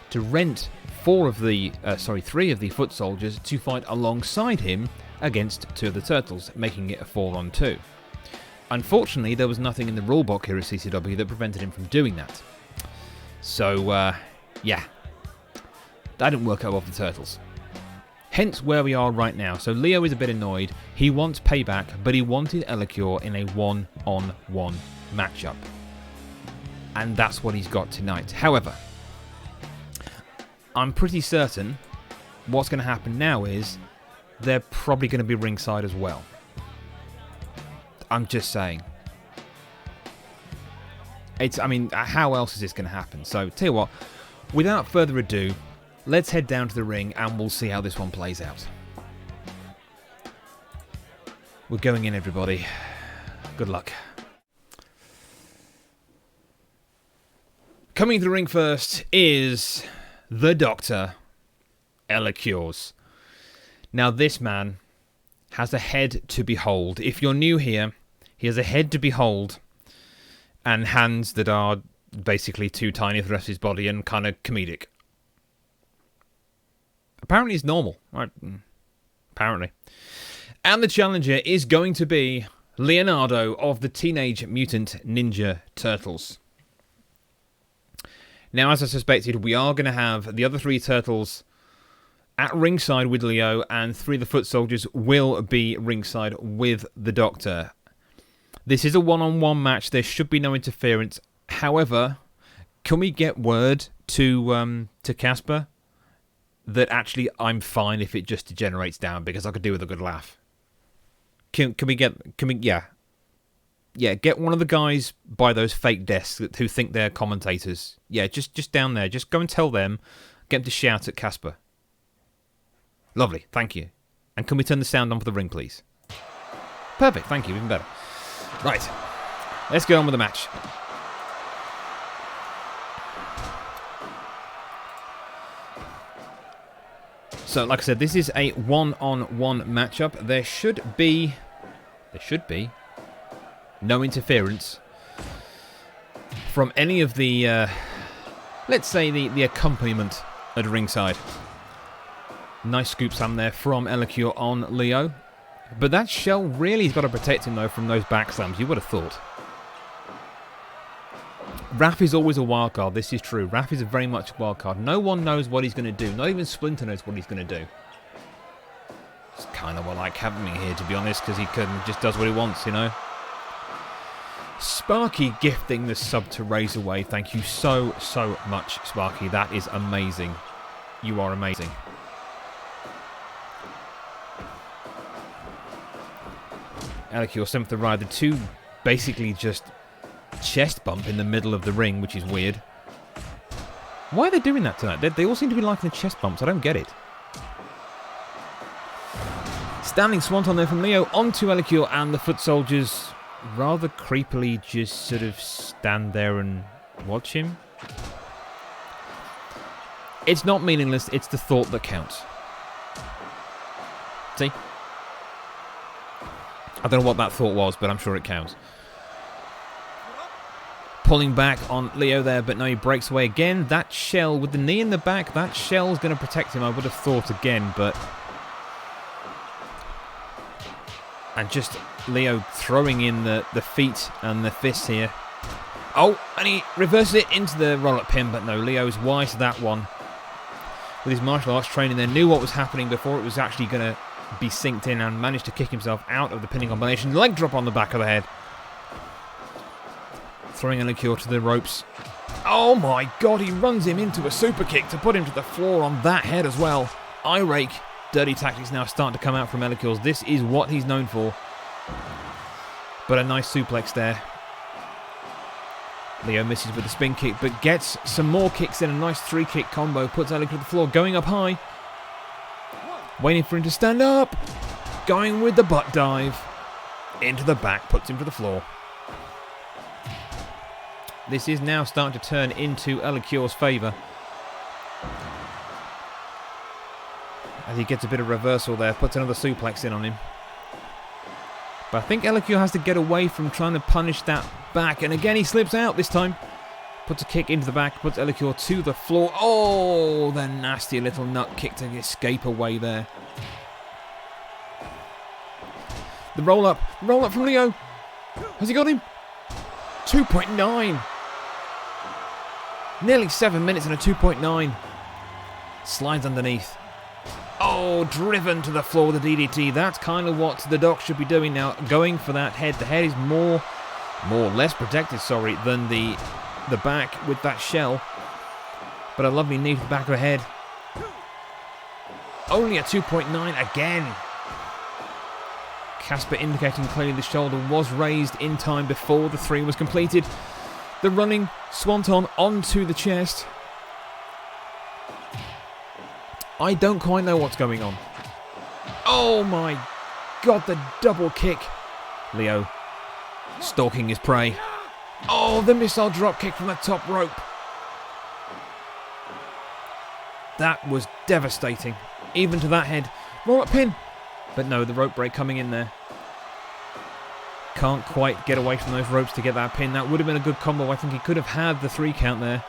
to rent three of the foot soldiers to fight alongside him against two of the turtles, making it a 4-on-2. Unfortunately, there was nothing in the rulebook here at CCW that prevented him from doing that. So, yeah, that didn't work out with the turtles. Hence where we are right now. So Leo is a bit annoyed. He wants payback, but he wanted Elicure in a 1-on-1 matchup. And that's what he's got tonight. However, I'm pretty certain what's going to happen now is they're probably going to be ringside as well. I'm just saying. How else is this going to happen? So, tell you what, without further ado, let's head down to the ring and we'll see how this one plays out. We're going in, everybody. Good luck. Coming to the ring first is the Doctor, Elicures. Now, this man has a head to behold. If you're new here, he has a head to behold and hands that are basically too tiny for the rest of his body and kind of comedic. Apparently it's normal. Right? Apparently. And the challenger is going to be Leonardo of the Teenage Mutant Ninja Turtles. Now, as I suspected, we are going to have the other three turtles at ringside with Leo, and three of the foot soldiers will be ringside with the Doctor. This is a 1-on-1 match. There should be no interference. However, can we get word to Casper that actually I'm fine if it just degenerates down, because I could do with a good laugh? Can we get one of the guys by those fake desks who think they're commentators. Yeah, just down there. Just go and tell them. Get them to shout at Casper. Lovely, thank you. And can we turn the sound on for the ring, please? Perfect, thank you, even better. Right, let's get on with the match. So, like I said, this is a 1-on-1 matchup. There should be no interference from any of the, let's say, the accompaniment at ringside. Nice scoop slam there from Elicure on Leo. But that shell really has got to protect him, though, from those back slams. You would have thought. Raph is always a wild card. This is true. Raph is very much a wild card. No one knows what he's going to do. Not even Splinter knows what he's going to do. It's kind of what I like having him here, to be honest, because he just does what he wants, you know. Sparky gifting the sub to Razorway. Thank you so much, Sparky. That is amazing. You are amazing. Elicure sent for the ride. The two basically just chest bump in the middle of the ring, which is weird. Why are they doing that tonight? They all seem to be liking the chest bumps. I don't get it. Standing swanton there from Leo onto Elicure, and the foot soldiers rather creepily just sort of stand there and watch him. It's not meaningless, it's the thought that counts. See? I don't know what that thought was, but I'm sure it counts. Pulling back on Leo there, but no, he breaks away again. That shell with the knee in the back, that shell's going to protect him, I would have thought again, but... And just Leo throwing in the feet and the fists here. Oh, and he reverses it into the roll-up pin, but no, Leo's wise to that one. With his martial arts training there, knew what was happening before it was actually going to be synced in, and managed to kick himself out of the pinning combination. Leg drop on the back of the head. Throwing Elicure to the ropes. Oh my god, he runs him into a super kick to put him to the floor on that head as well. Eye rake. dirty tactics now starting to come out from Elikios. This is what he's known for. But a nice suplex there. Leo misses with the spin kick, but gets some more kicks in. A nice 3-kick combo. Puts Elikios to the floor, going up high. Waiting for him to stand up. Going with the butt dive. Into the back, puts him to the floor. This is now starting to turn into Elikios' favour. As he gets a bit of reversal there, puts another suplex in on him. But I think Elikios has to get away from trying to punish that back. And again, he slips out this time. Puts a kick into the back, puts Elikios to the floor. Oh, the nasty little nut kick to escape away there. The roll up from Leo. Has he got him? 2.9. Nearly 7 minutes and a 2.9. Slides underneath. Oh, driven to the floor with the DDT. That's kind of what the Doc should be doing now. Going for that head. The head is less protected, than the back with that shell. But a lovely knee to the back of the head. Only a 2.9 again. Casper indicating clearly the shoulder was raised in time before the 3 was completed. The running swanton onto the chest. I don't quite know what's going on. Oh my god, the double kick. Leo stalking his prey. Oh, the missile drop kick from the top rope. That was devastating. Even to that head. Roll up pin. But no, the rope break coming in there. Can't quite get away from those ropes to get that pin. That would have been a good combo. I think he could have had the 3 count there.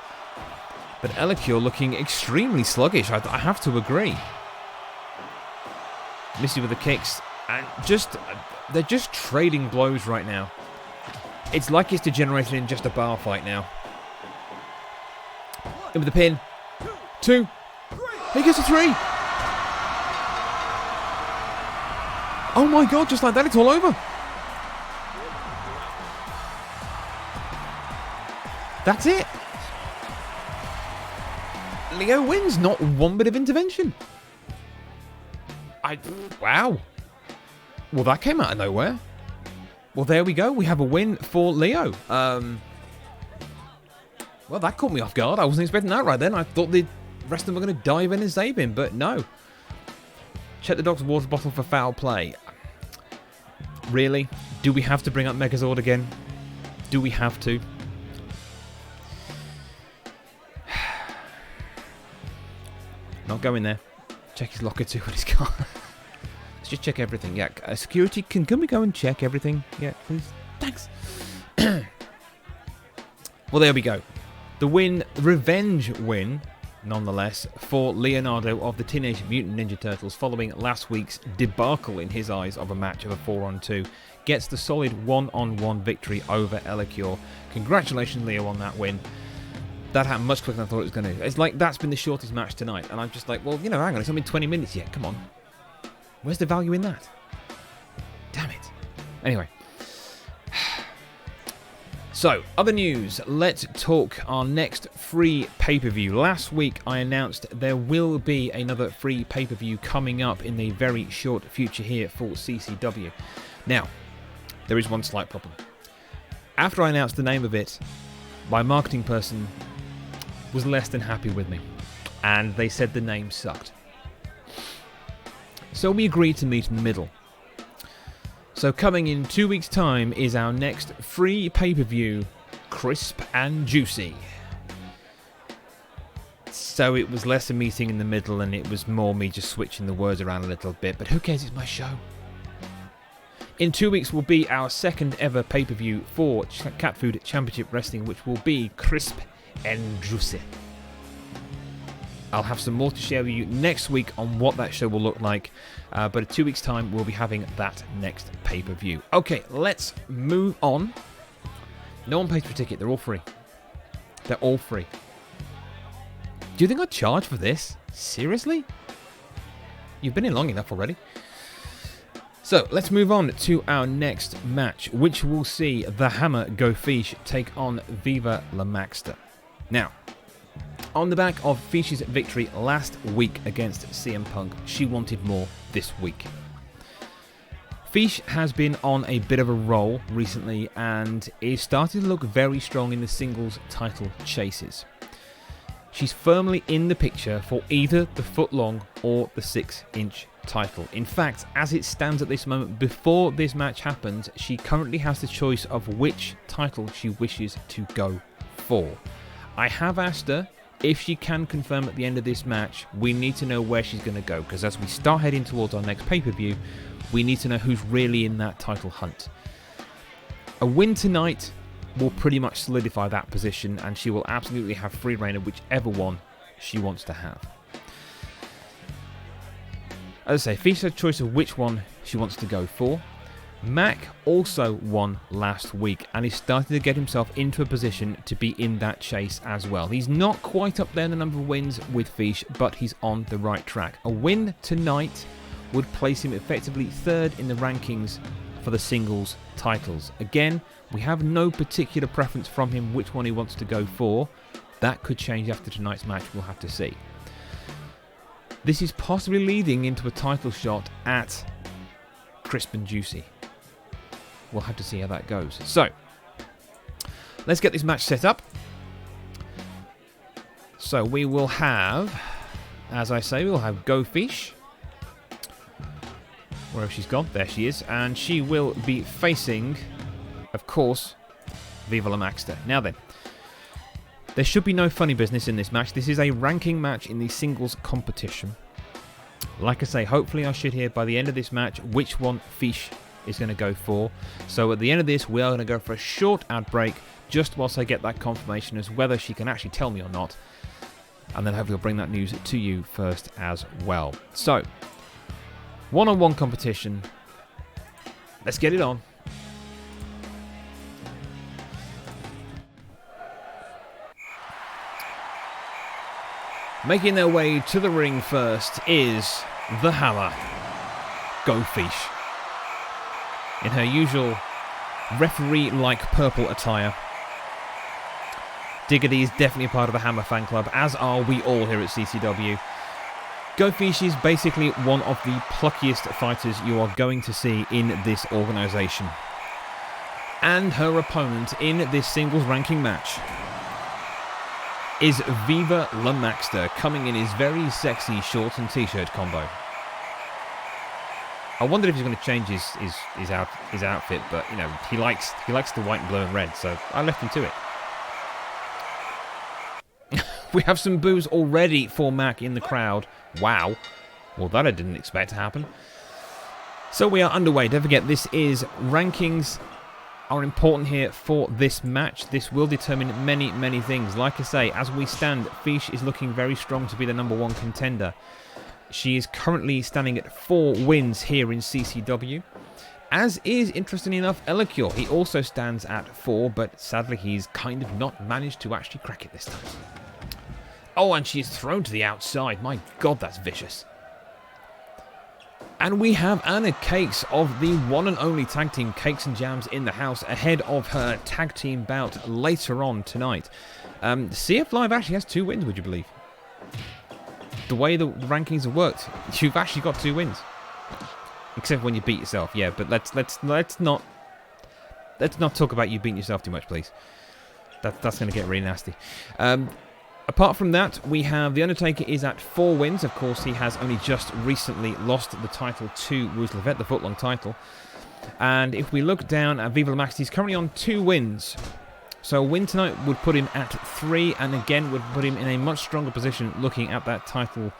But Elikios looking extremely sluggish. I have to agree. Missy with the kicks. And they're just trading blows right now. It's like it's degenerated in just a bar fight now. In with the pin. 2. He gets a 3. Oh my god, just like that, it's all over. That's it. Leo wins, not one bit of intervention. Wow. Well, that came out of nowhere. Well, there we go. We have a win for Leo. Well, that caught me off guard. I wasn't expecting that right then. I thought the rest of them were going to dive in and save him, but no. Check the Doc's water bottle for foul play. Really? Do we have to bring up Megazord again? Do we have to? Not going there. Check his locker too what he's got. Let's just check everything. Yeah, security, can we go and check everything? Yeah, please. Thanks. Well, there we go. The win, revenge win, nonetheless, for Leonardo of the Teenage Mutant Ninja Turtles following last week's debacle in his eyes of a match of a 4-on-2. Gets the solid 1-on-1 victory over Elikios. Congratulations, Leo, on that win. That happened much quicker than I thought it was going to. It's like, that's been the shortest match tonight. And I'm just like, well, hang on, it's only been 20 minutes yet. Come on. Where's the value in that? Damn it. Anyway. So, other news. Let's talk our next free pay-per-view. Last week, I announced there will be another free pay-per-view coming up in the very short future here for CCW. Now, there is one slight problem. After I announced the name of it, my marketing person was less than happy with me, and they said the name sucked. So we agreed to meet in the middle. So coming in 2 weeks' time is our next free pay-per-view, Crisp and Juicy. So it was less a meeting in the middle, and it was more me just switching the words around a little bit, but who cares, it's my show. In 2 weeks will be our second ever pay-per-view for CatFood Championship Wrestling, which will be Crisp and Juicy. I'll have some more to share with you next week on what that show will look like, but in 2 weeks' time we'll be having that next pay-per-view. Okay, let's move on. No one pays for a ticket, they're all free. They're all free. Do you think I'd charge for this? Seriously? You've been in long enough already. So, let's move on to our next match, which will see the Hammer Go Fish take on Viva La Maxter. Now, On the back of Fish's victory last week against CM Punk, she wanted more this week. Fish has been on a bit of a roll recently and is starting to look very strong in the singles title chases. She's firmly in the picture for either the footlong or the 6-inch title. In fact, as it stands at this moment, before this match happens, she currently has the choice of which title she wishes to go for. I have asked her if she can confirm at the end of this match. We need to know where she's going to go, because as we start heading towards our next pay-per-view, we need to know who's really in that title hunt. A win tonight will pretty much solidify that position, and she will absolutely have free reign of whichever one she wants to have. As I say, Fish has a choice of which one she wants to go for. Mac also won last week and is starting to get himself into a position to be in that chase as well. He's not quite up there in the number of wins with Fish, but he's on the right track. A win tonight would place him effectively third in the rankings for the singles titles. Again, we have no particular preference from him which one he wants to go for. That could change after tonight's match, we'll have to see. This is possibly leading into a title shot at Crisp and Juicy. We'll have to see how that goes. So, let's get this match set up. So we will have, as I say, we'll have Go Fish. Where has she gone? There she is. And she will be facing, of course, Viva La Maxter. Now then, there should be no funny business in this match. This is a ranking match in the singles competition. Like I say, hopefully I should hear by the end of this match which one Fish is going to go for. So at the end of this, we are going to go for a short ad break, just whilst I get that confirmation as whether she can actually tell me or not. And then hopefully I'll bring that news to you first as well. So, one-on-one competition. Let's get it on. Making their way to the ring first is the Hammer, Go Fish. In her usual referee-like purple attire. Diggity is definitely a part of the Hammer fan club, as are we all here at CCW. Go Fish is basically one of the pluckiest fighters you are going to see in this organisation. And her opponent in this singles ranking match is Viva La Maxter, coming in his very sexy shorts and t-shirt combo. I wondered if he's going to change his outfit, but you know he likes the white and blue and red, so I left him to it. We have some boos already for Mac in the crowd. Wow. Well, that I didn't expect to happen. So we are underway. Don't forget, this is rankings are important here for this match. This will determine many, many things. Like I say, as we stand, Fish is looking very strong to be the number one contender. She is currently standing at 4 wins here in CCW. As is, interestingly enough, Elicure. He also stands at 4, but sadly he's kind of not managed to actually crack it this time. Oh, and she is thrown to the outside. My God, that's vicious. And we have Anna Cakes of the one and only tag team Cakes and Jams in the house ahead of her tag team bout later on tonight. CF Live actually has 2 wins, would you believe? The way the rankings have worked, you've actually got 2 wins. Except when you beat yourself, yeah. But let's not talk about you beating yourself too much, please. That's going to get really nasty. Apart from that, we have The Undertaker is at 4 wins. Of course, he has only just recently lost the title to Rouge Levette, the footlong title. And if we look down at Viva La Maxter, he's currently on 2 wins. So a win tonight would put him at 3, and again would put him in a much stronger position looking at that title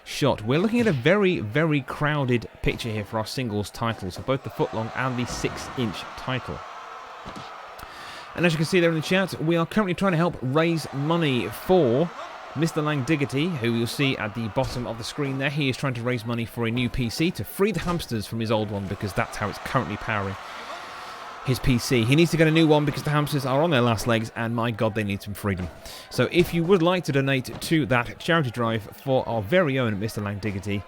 shot. We're looking at a very, very crowded picture here for our singles titles, for both the footlong and the 6-inch title. And as you can see there in the chat, we are currently trying to help raise money for Mr. Lang Diggity, who you'll see at the bottom of the screen there. He is trying to raise money for a new PC to free the hamsters from his old one, because that's how it's currently powering his PC. He needs to get a new one because the hamsters are on their last legs, and my god, they need some freedom. So if you would like to donate to that charity drive for our very own Mr. Langdiggity,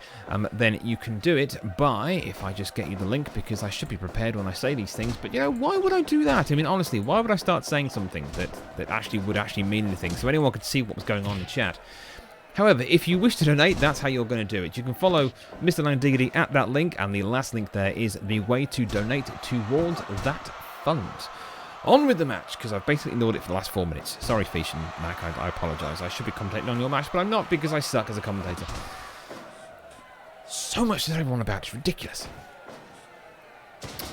then you can do it by, if I just get you the link, because I should be prepared when I say these things, but you know, why would I do that? I mean, honestly, why would I start saying something that actually would mean anything, so anyone could see what was going on in the chat? However, if you wish to donate, that's how you're going to do it. You can follow Mr. Langdiggity at that link, and the last link there is the way to donate towards that fund. On with the match, because I've basically ignored it for the last 4 minutes. Sorry, Fish and Mac, I apologise. I should be commentating on your match, but I'm not because I suck as a commentator. So much to tell everyone about, it's ridiculous.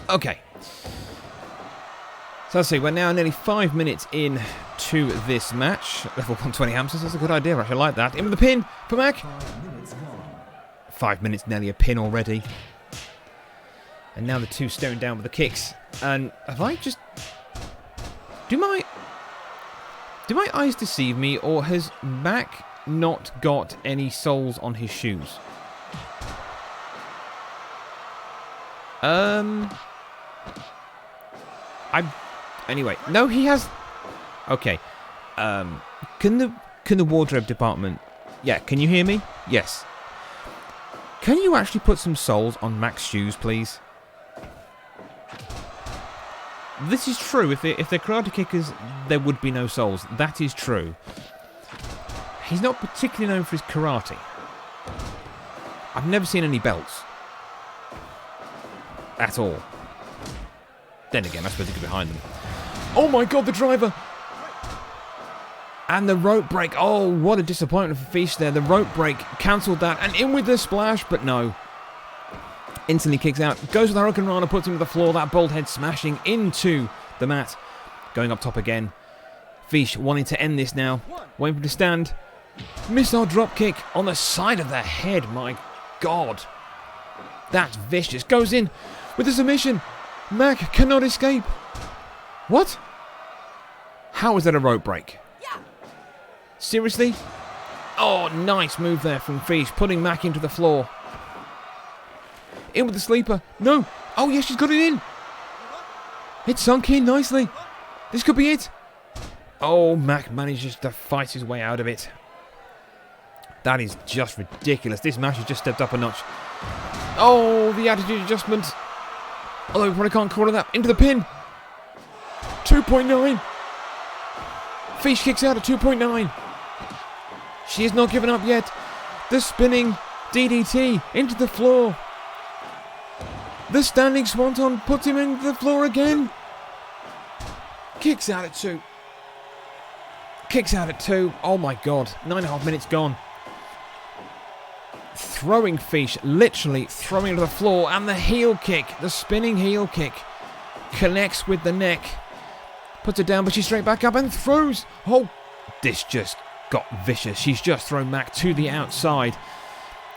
Okay. So let's see, we're now nearly 5 minutes in to this match. Level 120 hamsters, that's a good idea, actually. I like that. In with the pin for Mac. 5 minutes, nearly a pin already. And now the two staring down with the kicks. And have I just... Do my eyes deceive me, or has Mac not got any soles on his shoes? Anyway, no, he has... Okay. Can the wardrobe department... Yeah, can you hear me? Yes. Can you actually put some soles on Mac's shoes, please? This is true. If they're karate kickers, there would be no soles. That is true. He's not particularly known for his karate. I've never seen any belts. At all. Then again, I suppose he could be behind them. Oh my god, the driver! And the rope break. Oh, what a disappointment for Fish there. The rope break cancelled that. And in with the splash, but no. Instantly kicks out. Goes with the Hurricane Rana, puts him to the floor. That bolt head smashing into the mat. Going up top again. Fish wanting to end this now. Waiting for him to stand. Missile drop kick on the side of the head. My god. That's vicious. Goes in with the submission. Mac cannot escape. What? How is that a rope break? Yeah. Seriously? Oh, nice move there from Fish, putting Mac into the floor. In with the sleeper. No. Oh, yes, she's got it in. It sunk in nicely. This could be it. Oh, Mac manages to fight his way out of it. That is just ridiculous. This match has just stepped up a notch. Oh, the attitude adjustment. Although we probably can't call it that. Into the pin. 2.9. Fish kicks out at 2.9. She is not giving up yet. The spinning DDT into the floor. The standing swanton puts him into the floor again. Kicks out at 2. Kicks out at 2. Oh my god. 9.5 minutes gone. Throwing Fish, literally throwing to the floor, and the heel kick, the spinning heel kick, connects with the neck, puts it down, but she's straight back up and throws. Oh, this just got vicious. She's just thrown Mac to the outside.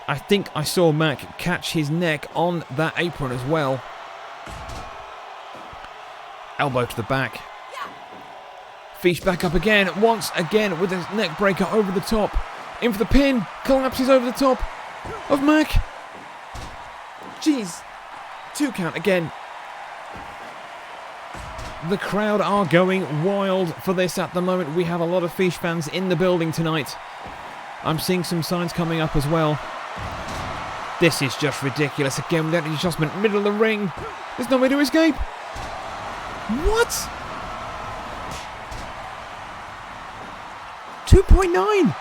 I think I saw Mac catch his neck on that apron as well. Elbow to the back. Fish back up again, once again with his neck breaker over the top. In for the pin, collapses over the top of Mac. Jeez. 2 count again. The crowd are going wild for this at the moment. We have a lot of Fish fans in the building tonight. I'm seeing some signs coming up as well. This is just ridiculous. Again, without the adjustment, middle of the ring. There's no way to escape. What? 2.9.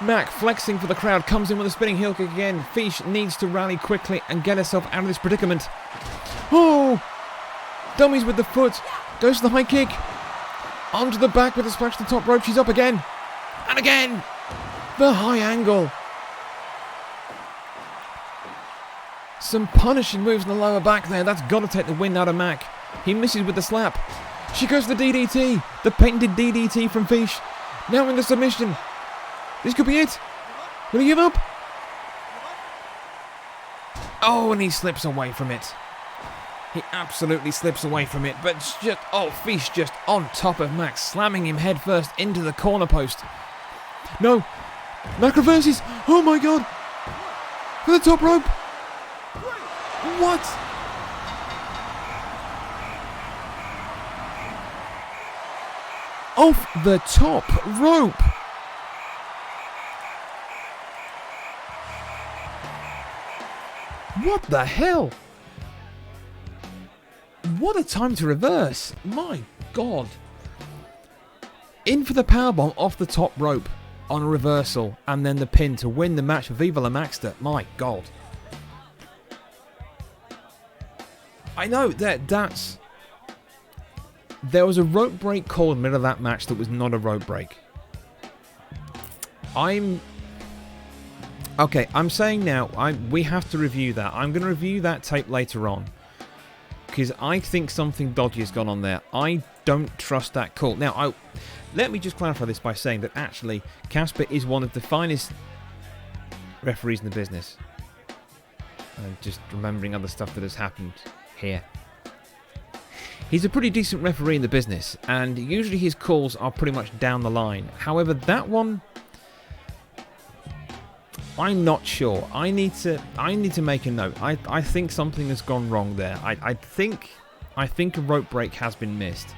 Mac flexing for the crowd, comes in with a spinning heel kick again. Fish needs to rally quickly and get herself out of this predicament. Oh! Dummies with the foot. Goes to the high kick. Onto the back with a splash to the top rope. She's up again. And again. The high angle. Some punishing moves in the lower back there. That's got to take the wind out of Mac. He misses with the slap. She goes for the DDT. The patented DDT from Fish. Now in the submission. This could be it. Will he give up? Oh, and he slips away from it. He absolutely slips away from it. But it's just, oh, Fish just on top of Mac, slamming him headfirst into the corner post. No. Mac reverses. Oh my god. For the top rope. What? Off the top rope. What the hell? What a time to reverse. My God. In for the powerbomb off the top rope on a reversal, and then the pin to win the match for Viva La Maxter. My God. I know that's... There was a rope break call in the middle of that match that was not a rope break. Okay, I'm saying now, we have to review that. I'm going to review that tape later on. Because I think something dodgy has gone on there. I don't trust that call. Now, let me just clarify this by saying that actually, Casper is one of the finest referees in the business. And just remembering other stuff that has happened here. He's a pretty decent referee in the business, and usually his calls are pretty much down the line. However, that one, I'm not sure. I need to make a note. I think something has gone wrong there. I think a rope break has been missed.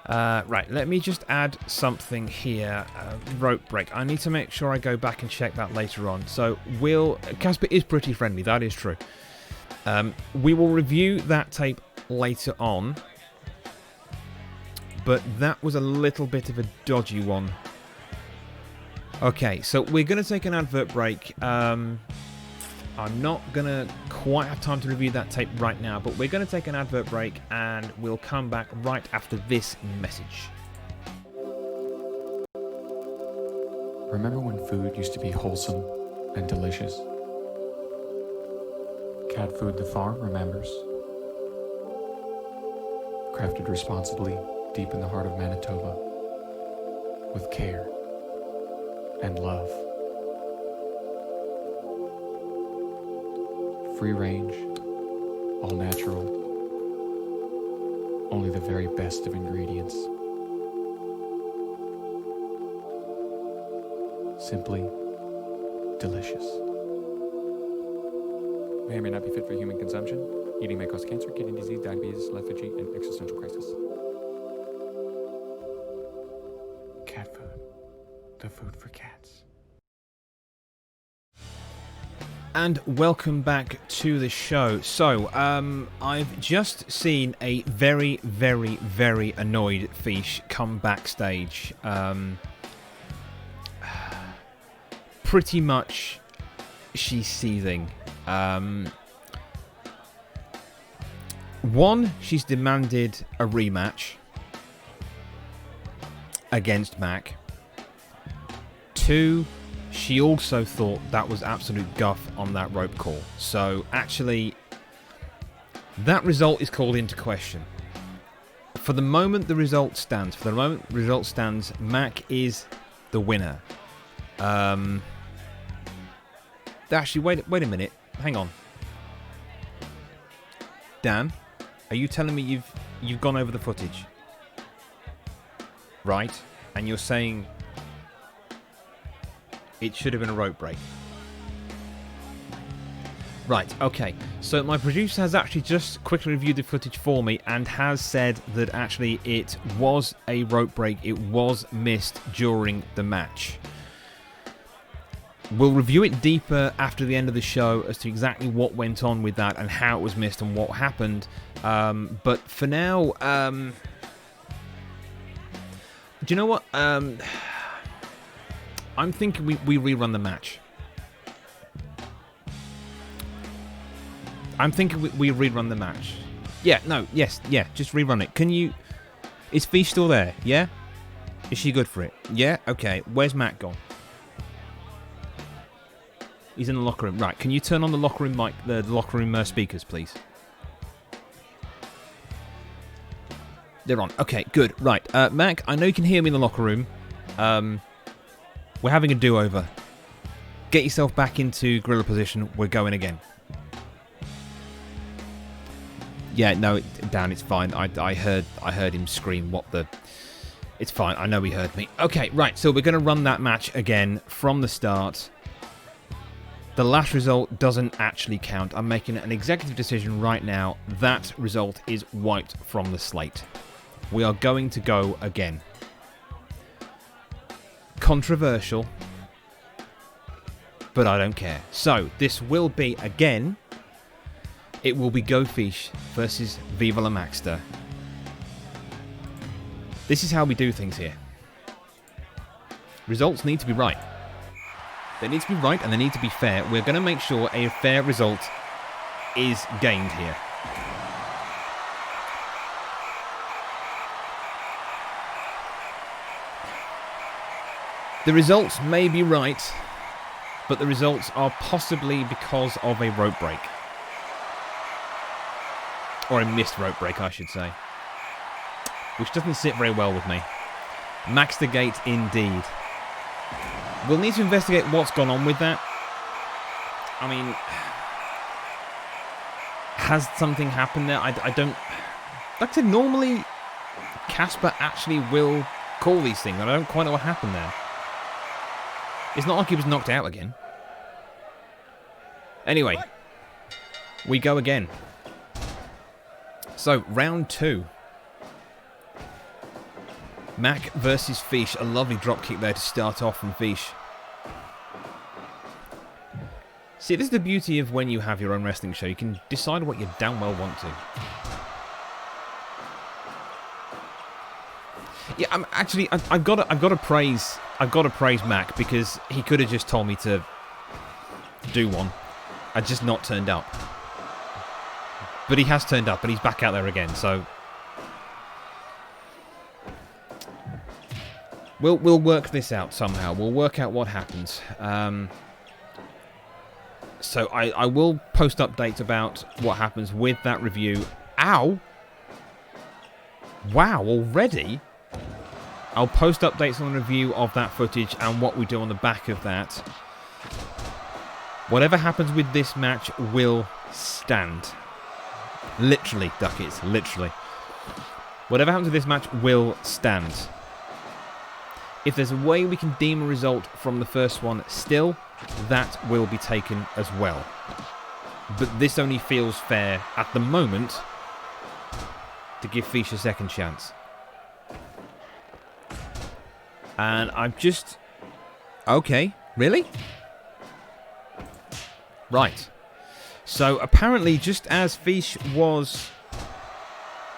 Right, let me just add something here. Rope break. I need to make sure I go back and check that later on. So Casper is pretty friendly. That is true. We will review that tape later on, but that was a little bit of a dodgy one. Okay, so we're going to take an advert break. I'm not going to quite have time to review that tape right now, but we're going to take an advert break and we'll come back right after this message. Remember when food used to be wholesome and delicious? CatFood the farm remembers. Crafted responsibly deep in the heart of Manitoba, with care and love. Free range, all natural, only the very best of ingredients. Simply delicious. May or may not be fit for human consumption. Eating may cause cancer, kidney disease, diabetes, lethargy, and existential crisis. Cat food. The food for cats. And welcome back to the show. So, I've just seen a very, very, very annoyed Fish come backstage. Pretty much, she's seething. One, she's demanded a rematch against Mac. Two, she also thought that was absolute guff on that rope call. So actually, that result is called into question. For the moment, the result stands. Mac is the winner. Actually, wait a minute. Hang on. Dan, are you telling me you've gone over the footage? Right? And you're saying it should have been a rope break. Right, okay. So my producer has actually just quickly reviewed the footage for me and has said that actually it was a rope break. It was missed during the match. We'll review it deeper after the end of the show as to exactly what went on with that and how it was missed and what happened. But for now, do you know what? I'm thinking we rerun the match. Yeah, just rerun it. Can you... Is Fish still there? Yeah? Is she good for it? Yeah? Okay. Where's Matt gone? He's in the locker room. Right, can you turn on the locker room mic, the locker room speakers, please? They're on. Okay, good. Right, Mac, I know you can hear me in the locker room. We're having a do-over. Get yourself back into gorilla position. We're going again. Yeah, no, Dan, it's fine. I heard him scream. What the... It's fine. I know he heard me. Okay, right. So we're going to run that match again from the start. The last result doesn't actually count. I'm making an executive decision right now. That result is wiped from the slate. We are going to go again. Controversial, but I don't care. So, this will be, again, it will be Go Fish versus Viva la Maxter. This is how we do things here. Results need to be right. They need to be right and they need to be fair. We're going to make sure a fair result is gained here. The results may be right, but the results are possibly because of a rope break. Or a missed rope break, I should say. Which doesn't sit very well with me. Maxtergate indeed. We'll need to investigate what's gone on with that. I mean, has something happened there? I don't... Like I said, normally Casper actually will call these things. I don't quite know what happened there. It's not like he was knocked out again. Anyway, we go again. So, round 2. Mac versus Fish. A lovely drop kick there to start off from Fish. See, this is the beauty of when you have your own wrestling show. You can decide what you damn well want to. Yeah, I've got to praise Mac because he could have just told me to do one. I'd just not turned up. But he has turned up, and he's back out there again. So we'll work this out somehow. We'll work out what happens. So I will post updates about what happens with that review. Ow! Wow, already? I'll post updates on the review of that footage and what we do on the back of that. Whatever happens with this match will stand. Literally, Duckets, literally. Whatever happens with this match will stand. If there's a way we can deem a result from the first one still, that will be taken as well. But this only feels fair at the moment to give Fish a second chance. And I'm just... Okay, really? Right. So apparently just as Fish was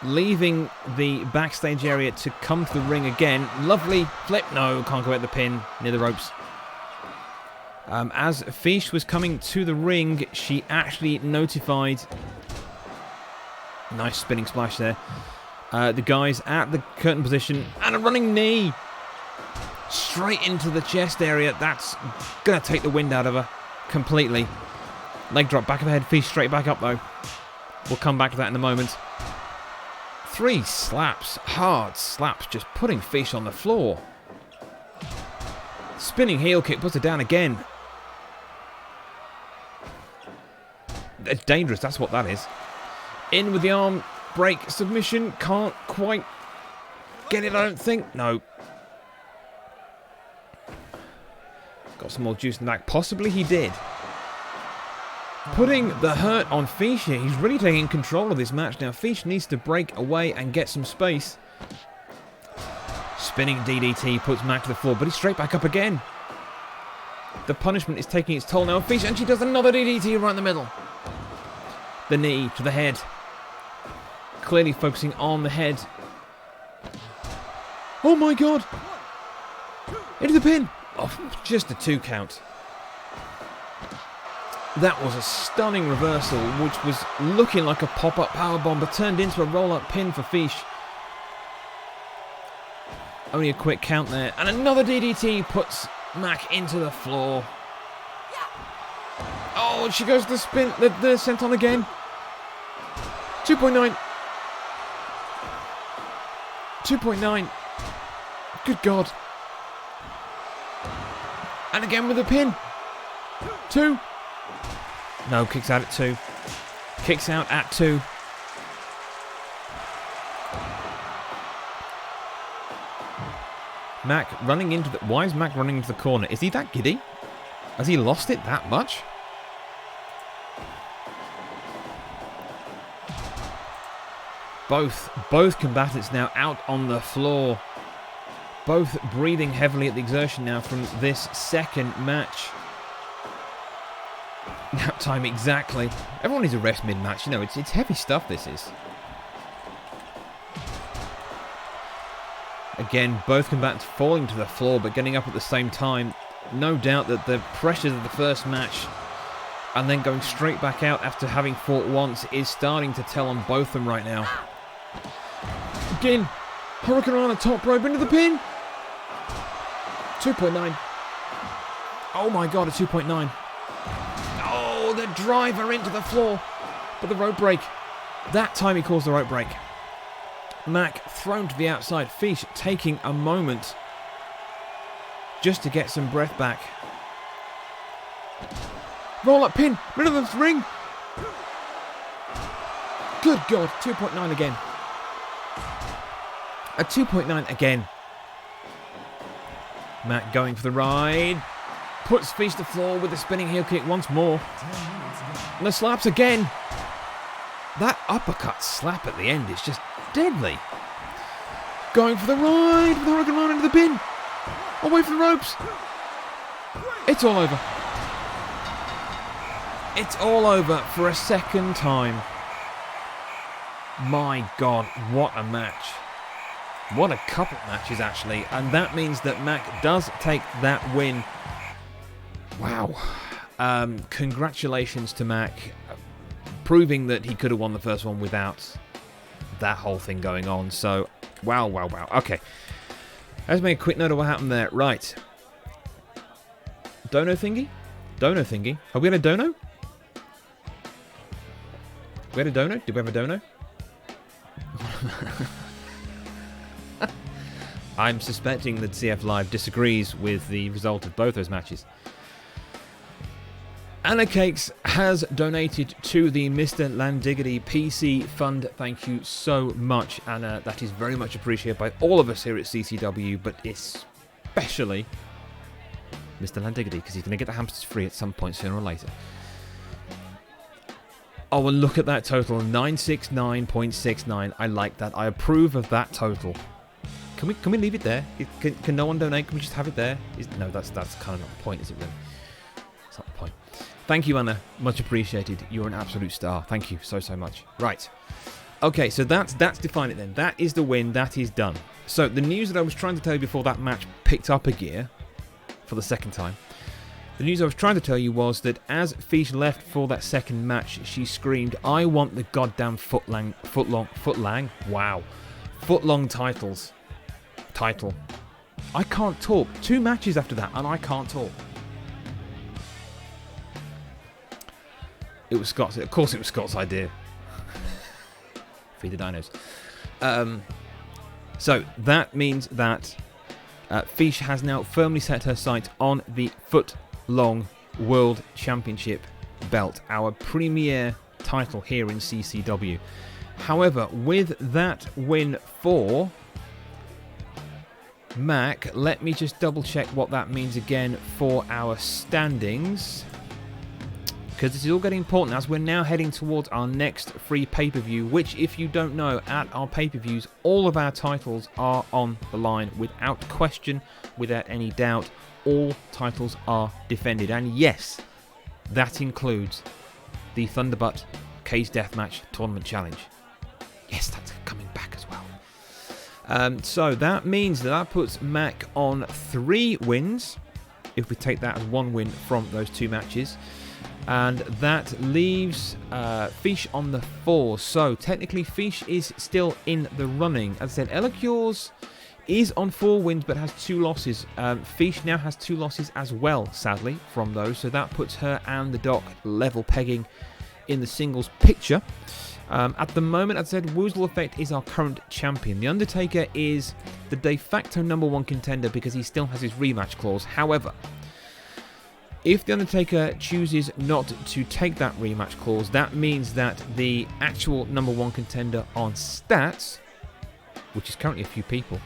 leaving the backstage area to come to the ring again, lovely flip, no, can't go at the pin, near the ropes. As Fish was coming to the ring, she actually notified... Nice spinning splash there. The guys at the curtain position, and a running knee! Straight into the chest area. That's going to take the wind out of her completely. Leg drop, back of the head, Fish straight back up though. We'll come back to that in a moment. 3 slaps, hard slaps, just putting Fish on the floor. Spinning heel kick, puts her down again. It's dangerous, that's what that is. In with the arm break, submission, can't quite get it, I don't think. No. Got some more juice in the back. Possibly he did. Putting the hurt on Fish here. He's really taking control of this match now. Fish needs to break away and get some space. Spinning DDT puts Mac to the floor, but he's straight back up again. The punishment is taking its toll now. Fish, and she does another DDT right in the middle. The knee to the head. Clearly focusing on the head. Oh my god! Into the pin! Oh, just a 2 count. That was a stunning reversal, which was looking like a pop-up powerbomb, but turned into a roll-up pin for Fish. Only a quick count there, and another DDT puts Mac into the floor. Oh, she goes to the spin, the senton again. 2.9. 2.9. Good God. And again with a pin. 2. No, kicks out at 2. Kicks out at 2. Mac running into the... Why is Mac running into the corner? Is he that giddy? Has he lost it that much? Both combatants now out on the floor. Both breathing heavily at the exertion now from this second match. Nap time exactly. Everyone needs a rest mid-match. You know, it's heavy stuff, this is. Again, both combatants falling to the floor but getting up at the same time. No doubt that the pressures of the first match and then going straight back out after having fought once is starting to tell on both of them right now. Again, Hurricane on top rope into the pin. 2.9. Oh my god, a 2.9. Oh, the driver into the floor. But the rope break. That time he calls the rope break. Mac thrown to the outside. Fish taking a moment just to get some breath back. Roll up pin. Middle of the ring. Good God. 2.9 again. A 2.9 again. Mac going for the ride. Puts Fish to the floor with a spinning heel kick once more. And the slaps again. That uppercut slap at the end is just deadly. Going for the ride with Hurricane Run into the pin. Away from the ropes. It's all over. It's all over for a second time. My God, what a match. What a couple of matches, actually. And that means that Mac does take that win. Wow. Congratulations to Mac. Proving that he could have won the first one without that whole thing going on. So, wow. Okay. Let's make a quick note of what happened there. Right. Dono thingy? Have we had a dono? We had a dono? Did we have a dono? I'm suspecting that CF Live disagrees with the result of both those matches. Anna Cakes has donated to the Mr. Landiggity PC Fund. Thank you so much, Anna. That is very much appreciated by all of us here at CCW, but especially Mr. Landiggity, because he's going to get the hamsters free at some point sooner or later. Oh, and look at that total, 969.69. I like that. I approve of that total. Can we leave it there? Can no one donate? Can we just have it there? No, that's kind of not the point, is it really? It's not the point. Thank you, Anna. Much appreciated. You're an absolute star. Thank you so much. Right. Okay, so that's define it then. That is the win. That is done. So the news that I was trying to tell you before that match picked up a gear for the second time. The news I was trying to tell you was that as Fish left for that second match, she screamed, "I want the goddamn footlong title. I can't talk. 2 matches after that, and I can't talk. It was Scott's. Of course, it was Scott's idea. Feed the dinos. So that means that Fish has now firmly set her sights on the foot-long World Championship belt, our premier title here in CCW. However, with that win for Mac, let me just double check what that means again for our standings, because this is all getting important as we're now heading towards our next free pay-per-view, which, if you don't know, at our pay-per-views all of our titles are on the line without question, without any doubt. All titles are defended, and yes, that includes the Thunderbutt Cage Deathmatch Tournament Challenge. Yes, that's coming back as well. So that means that puts Mac on 3 wins, if we take that as 1 win from those 2 matches. And that leaves Fish on the 4. So technically Fish is still in the running. As I said, Elacures is on 4 wins but has 2 losses. Fish now has 2 losses as well, sadly, from those. So that puts her and the Doc level pegging in the singles picture. At the moment, as I said, Woozle Effect is our current champion. The Undertaker is the de facto #1 contender because he still has his rematch clause. However, if The Undertaker chooses not to take that rematch clause, that means that the actual #1 contender on stats, which is currently a few people,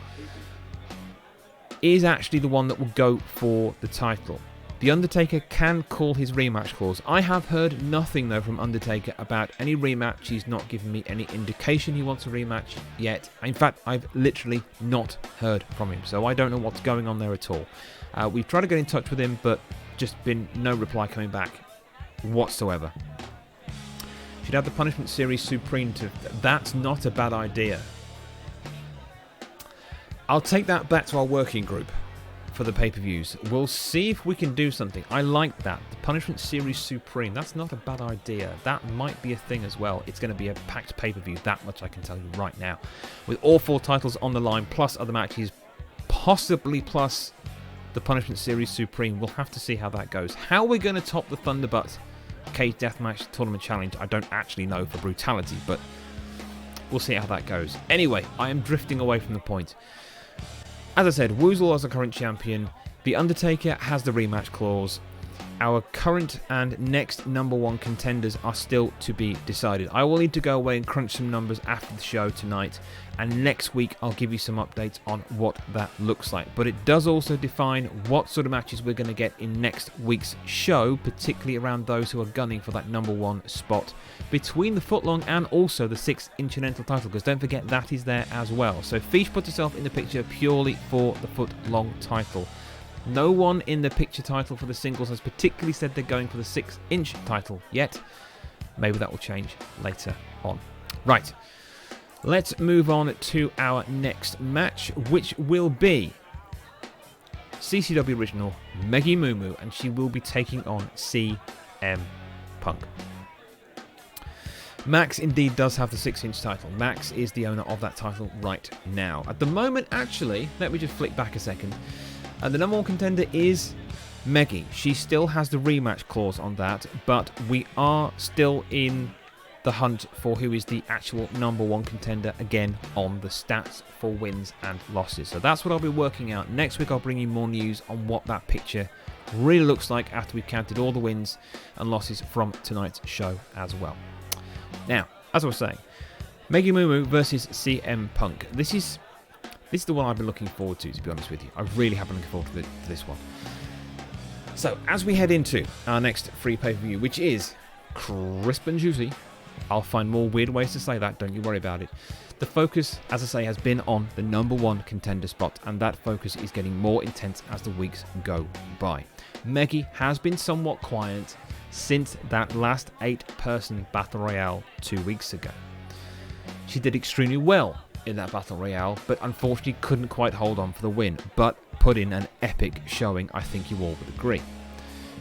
is actually the one that will go for the title. The Undertaker can call his rematch clause. I have heard nothing, though, from Undertaker about any rematch. He's not given me any indication he wants a rematch yet. In fact, I've literally not heard from him, so I don't know what's going on there at all. We've tried to get in touch with him, but just been no reply coming back whatsoever. Should have the Punishment Series Supreme to... That's not a bad idea. I'll take that back to our working group for the pay-per-views. We'll see if we can do something. I like that. The Punishment Series Supreme. That's not a bad idea. That might be a thing as well. It's going to be a packed pay-per-view. That much I can tell you right now. With all 4 titles on the line, plus other matches, possibly plus the Punishment Series Supreme. We'll have to see how that goes. How we're going to top the Thunderbutt Cage Deathmatch Tournament Challenge, I don't actually know for brutality, but we'll see how that goes. Anyway, I am drifting away from the point. As I said, Woozle is the current champion. The Undertaker has the rematch clause. Our current and next number 1 contenders are still to be decided. I will need to go away and crunch some numbers after the show tonight, and next week I'll give you some updates on what that looks like. But it does also define what sort of matches we're going to get in next week's show, particularly around those who are gunning for that number 1 spot between the footlong and also the 6 Intercontinental title, because don't forget that is there as well. So Fish puts herself in the picture purely for the footlong title. No one in the picture title for the singles has particularly said they're going for the 6-inch title yet. Maybe that will change later on. Right, let's move on to our next match, which will be CCW original Meggy Moo Moo, and she will be taking on CM Punk. Max indeed does have the 6-inch title. Max is the owner of that title right now. At the moment, actually, let me just flick back a second. The number 1 contender is Meggy. She still has the rematch clause on that, but we are still in the hunt for who is the actual number 1 contender again on the stats for wins and losses. So that's what I'll be working out. Next week I'll bring you more news on what that picture really looks like after we've counted all the wins and losses from tonight's show as well. Now, as I was saying, Meggy Moo Moo versus CM Punk. This is the one I've been looking forward to be honest with you. I really have been looking forward to this one. So, as we head into our next free pay-per-view, which is crisp and juicy, I'll find more weird ways to say that, don't you worry about it. The focus, as I say, has been on the number 1 contender spot, and that focus is getting more intense as the weeks go by. Meggy has been somewhat quiet since that last 8-person Battle Royale 2 weeks ago. She did extremely well in that Battle Royale, but unfortunately couldn't quite hold on for the win, but put in an epic showing, I think you all would agree.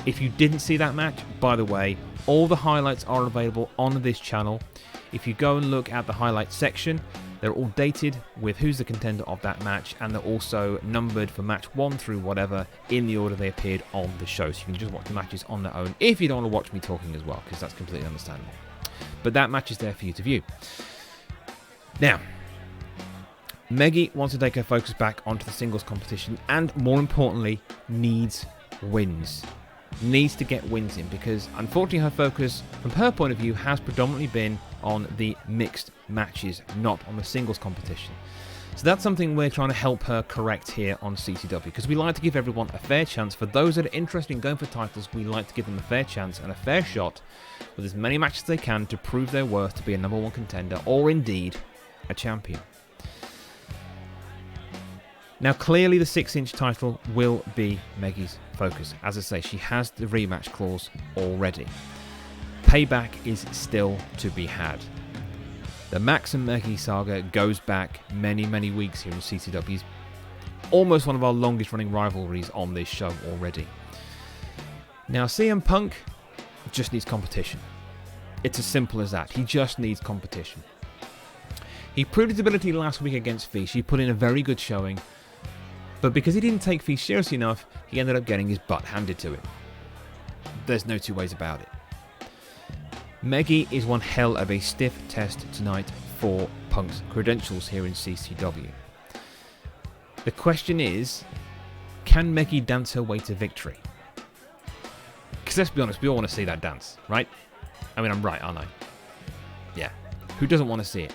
If you didn't see that match, by the way, all the highlights are available on this channel. If you go and look at the highlights section, they're all dated with who's the contender of that match, and they're also numbered for match 1 through whatever in the order they appeared on the show, so you can just watch the matches on their own if you don't want to watch me talking as well, because that's completely understandable. But that match is there for you to view. Now, Meggy wants to take her focus back onto the singles competition, and more importantly, needs wins. Needs to get wins in, because unfortunately her focus, from her point of view, has predominantly been on the mixed matches, not on the singles competition. So that's something we're trying to help her correct here on CCW, because we like to give everyone a fair chance. For those that are interested in going for titles, we like to give them a fair chance and a fair shot with as many matches as they can to prove their worth to be a number 1 contender, or indeed a champion. Now, clearly the 6-inch title will be Meggy's focus. As I say, she has the rematch clause already. Payback is still to be had. The Max and Meggy saga goes back many, many weeks here in CCW. It's almost one of our longest running rivalries on this show already. Now, CM Punk just needs competition. It's as simple as that. He just needs competition. He proved his ability last week against Fish. He put in a very good showing. But because he didn't take Fish seriously enough, he ended up getting his butt handed to him. There's no two ways about it. Meggy is one hell of a stiff test tonight for Punk's credentials here in CCW. The question is, can Meggy dance her way to victory? Because let's be honest, we all want to see that dance, right? I mean, I'm right, aren't I? Yeah. Who doesn't want to see it?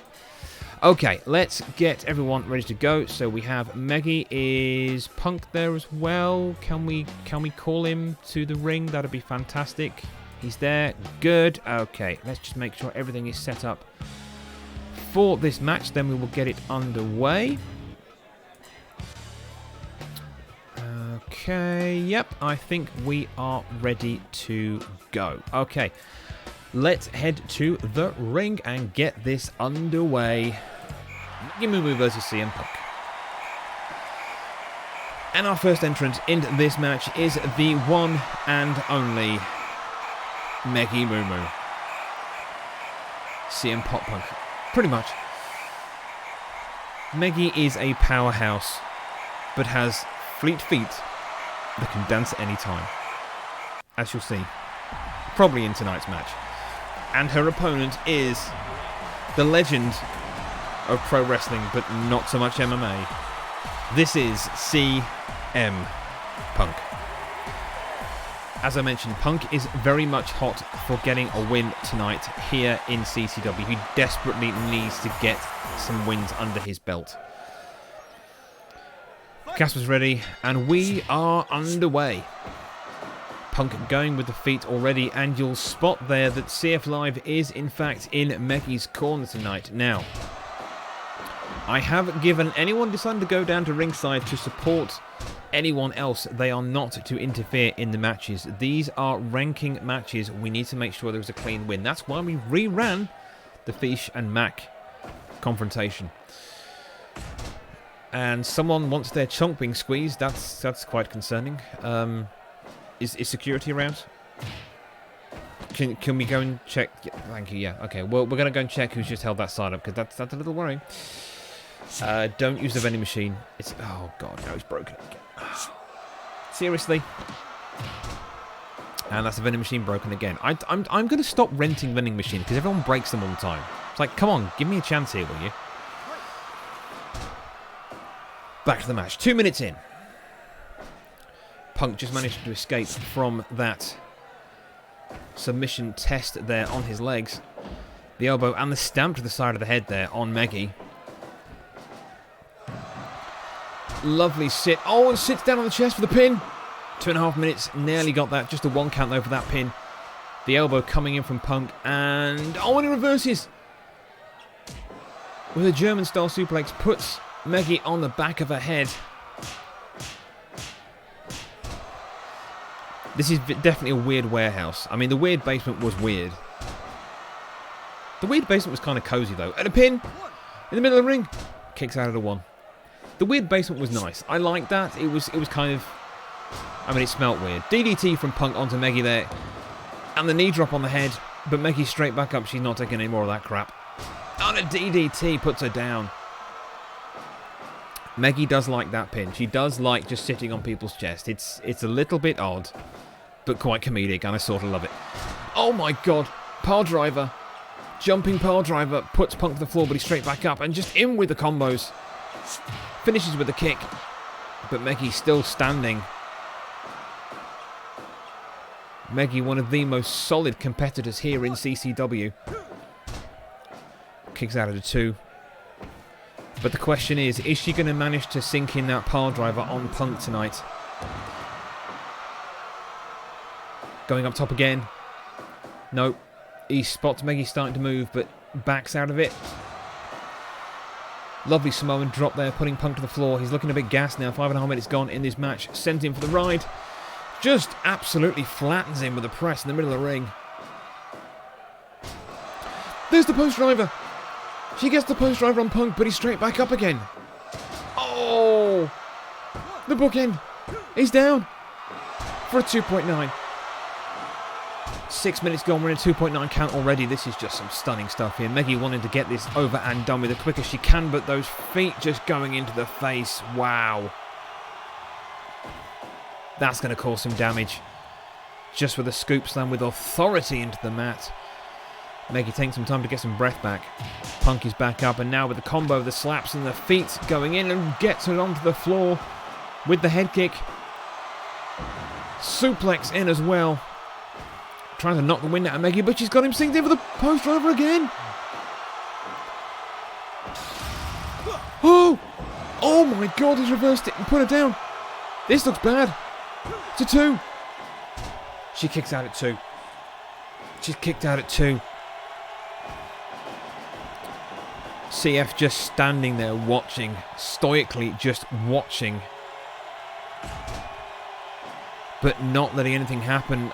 Okay, let's get everyone ready to go. So we have Meggy. Is Punk there as well? Can we call him to the ring? That'd be fantastic. He's there. Good. Okay, let's just make sure everything is set up for this match. Then we will get it underway. Okay, yep, I think we are ready to go. Okay, let's head to the ring and get this underway. Moo versus CM Punk. And our first entrant into this match is the one and only Meggy Moo. CM Punk. Pretty much. Meggy is a powerhouse, but has fleet feet that can dance at any time, as you'll see, probably in tonight's match. And her opponent is the legend of pro wrestling, but not so much MMA. This is CM Punk. As I mentioned, Punk is very much hot for getting a win tonight here in CCW. He desperately needs to get some wins under his belt. Casper's ready, and we are underway. Punk going with the feet already, and you'll spot there that CF Live is in fact in Meggy's corner tonight. Now, I have given anyone deciding to go down to ringside to support anyone else. They are not to interfere in the matches. These are ranking matches. We need to make sure there's a clean win. That's why we reran the Fish and Mac confrontation. And someone wants their chunk being squeezed. That's quite concerning. Is security around? Can we go and check? Yeah, thank you. Yeah. Okay. Well, we're gonna go and check who's just held that side up, because that's a little worrying. Don't use the vending machine. It's oh god, no, it's broken again. Seriously. And that's the vending machine broken again. I'm gonna stop renting vending machines because everyone breaks them all the time. It's like, come on, give me a chance here, will you? Back to the match. 2 minutes in. Punk just managed to escape from that submission test there on his legs. The elbow and the stamp to the side of the head there on Meggy. Lovely sit. Oh, and sits down on the chest for the pin. 2.5 minutes. Nearly got that. Just a 1 count though for that pin. The elbow coming in from Punk. And oh, and he reverses. With a German style suplex. Puts Meggy on the back of her head. This is definitely a weird warehouse. I mean, the weird basement was weird. The weird basement was kind of cozy, though. And a pin in the middle of the ring. Kicks out of the 1. The weird basement was nice. I liked that. It was kind of... I mean, it smelt weird. DDT from Punk onto Meggy there. And the knee drop on the head. But Meggy straight back up. She's not taking any more of that crap. And a DDT puts her down. Meggy does like that pin. She does like just sitting on people's chest. It's a little bit odd, but quite comedic, and I sort of love it. Oh my god. Pile driver. Jumping pile driver. Puts Punk to the floor, but he's straight back up. And just in with the combos. Finishes with a kick. But Meggy's still standing. Meggy, one of the most solid competitors here in CCW. Kicks out of the 2. But the question is she going to manage to sink in that pile driver on Punk tonight? Going up top again. No. He spots Meggy starting to move, but backs out of it. Lovely Samoan drop there, putting Punk to the floor. He's looking a bit gassed now. 5.5 minutes gone in this match. Sent him for the ride. Just absolutely flattens him with a press in the middle of the ring. There's the post driver. She gets the post driver on Punk, but he's straight back up again. Oh! The bookend. He's down for a 2.9. 6 minutes gone. We're in a 2.9 count already. This is just some stunning stuff here. Meggy wanting to get this over and done with as quick as she can, but those feet just going into the face. Wow. That's going to cause some damage. Just with a scoop slam with authority into the mat. Meggy takes some time to get some breath back. Punk is back up, and now with the combo of the slaps and the feet going in, and gets it onto the floor with the head kick. Suplex in as well. Trying to knock the wind out of Meggy, but she's got him synced in for the post driver again. Oh! Oh my god, he's reversed it and put her down. This looks bad. It's a 2. She kicks out at 2. She's kicked out at 2. CF just standing there watching, stoically just watching, but not letting anything happen.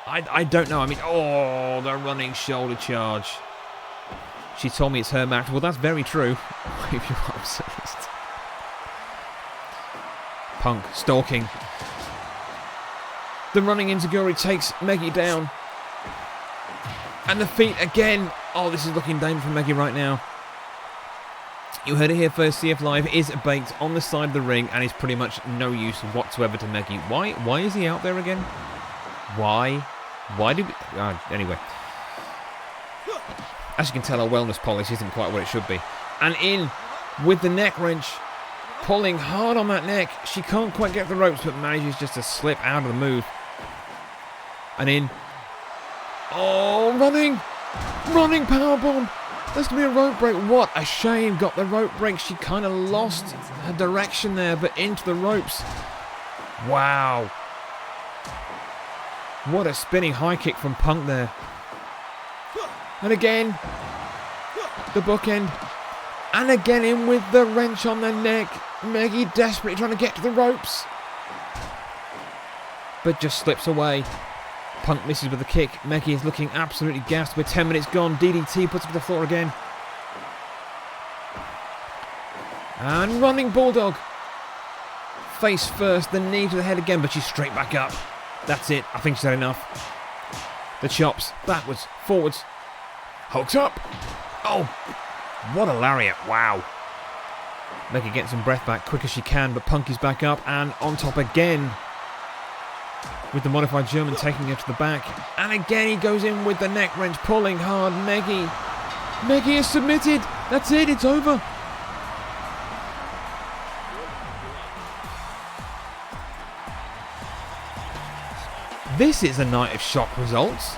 I don't know. I mean, oh, the running shoulder charge. She told me it's her match. Well, that's very true. If you're obsessed. Punk stalking. The running enziguri takes Meggy down. And the feet again. Oh, this is looking dangerous for Meggy right now. You heard it here first. CF Live is baked on the side of the ring and is pretty much no use whatsoever to Meggy. Why is he out there again? Why? Why did we... anyway. As you can tell, our wellness policy isn't quite what it should be. And in with the neck wrench. Pulling hard on that neck. She can't quite get the ropes, but manages just to slip out of the move. And in. Oh, running! Running powerbomb! There's going to be a rope break. What a shame. Got the rope break. She kind of lost her direction there, but into the ropes. Wow. What a spinning high kick from Punk there. And again, the bookend. And again in with the wrench on the neck. Meggy desperately trying to get to the ropes. But just slips away. Punk misses with a kick. Meggy is looking absolutely gassed with 10 minutes gone. DDT puts her to the floor again. And running bulldog. Face first, the knee to the head again, but she's straight back up. That's it. I think she's had enough. The chops. Backwards. Forwards. Hooks up. Oh, what a lariat. Wow. Meggy gets some breath back quick as she can, but Punk is back up and on top again. With the modified German taking her to the back. And again he goes in with the neck wrench, pulling hard. Meggy is submitted. That's it. It's over. This is a night of shock results.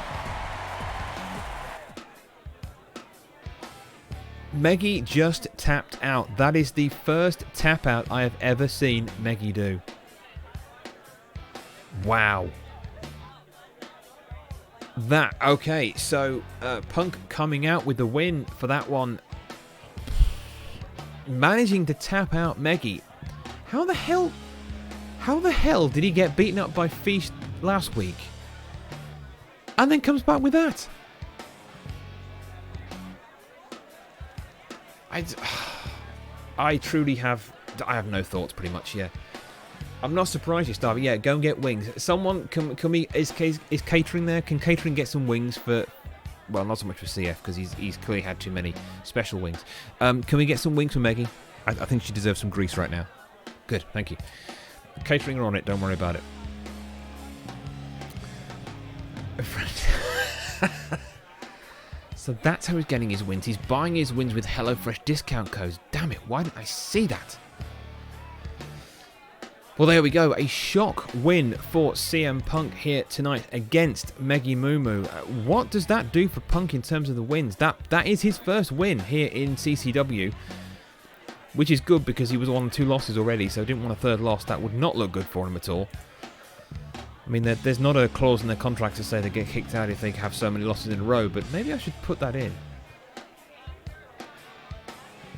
Meggy just tapped out. That is the first tap out I have ever seen Meggy do. Wow. Okay, so Punk coming out with the win for that one. Managing to tap out Meggy. How the hell did he get beaten up by Feast last week? And then comes back with that. I truly have... I have no thoughts, pretty much, yeah. I'm not surprised you starving. Yeah, go and get wings. Someone, can we... Is catering there? Can catering get some wings for... Well, not so much for CF, because he's clearly had too many special wings. Can we get some wings for Meggy? I think she deserves some grease right now. Good, thank you. Catering are on it, don't worry about it. So that's how he's getting his wins. He's buying his wins with HelloFresh discount codes. Damn it, why didn't I see that? Well, there we go. A shock win for CM Punk here tonight against Meggy Moo Moo. What does that do for Punk in terms of the wins? That is his first win here in CCW, which is good because he was on 2 losses already, so didn't want a third loss. That would not look good for him at all. I mean, there's not a clause in their contract to say they get kicked out if they have so many losses in a row, but maybe I should put that in.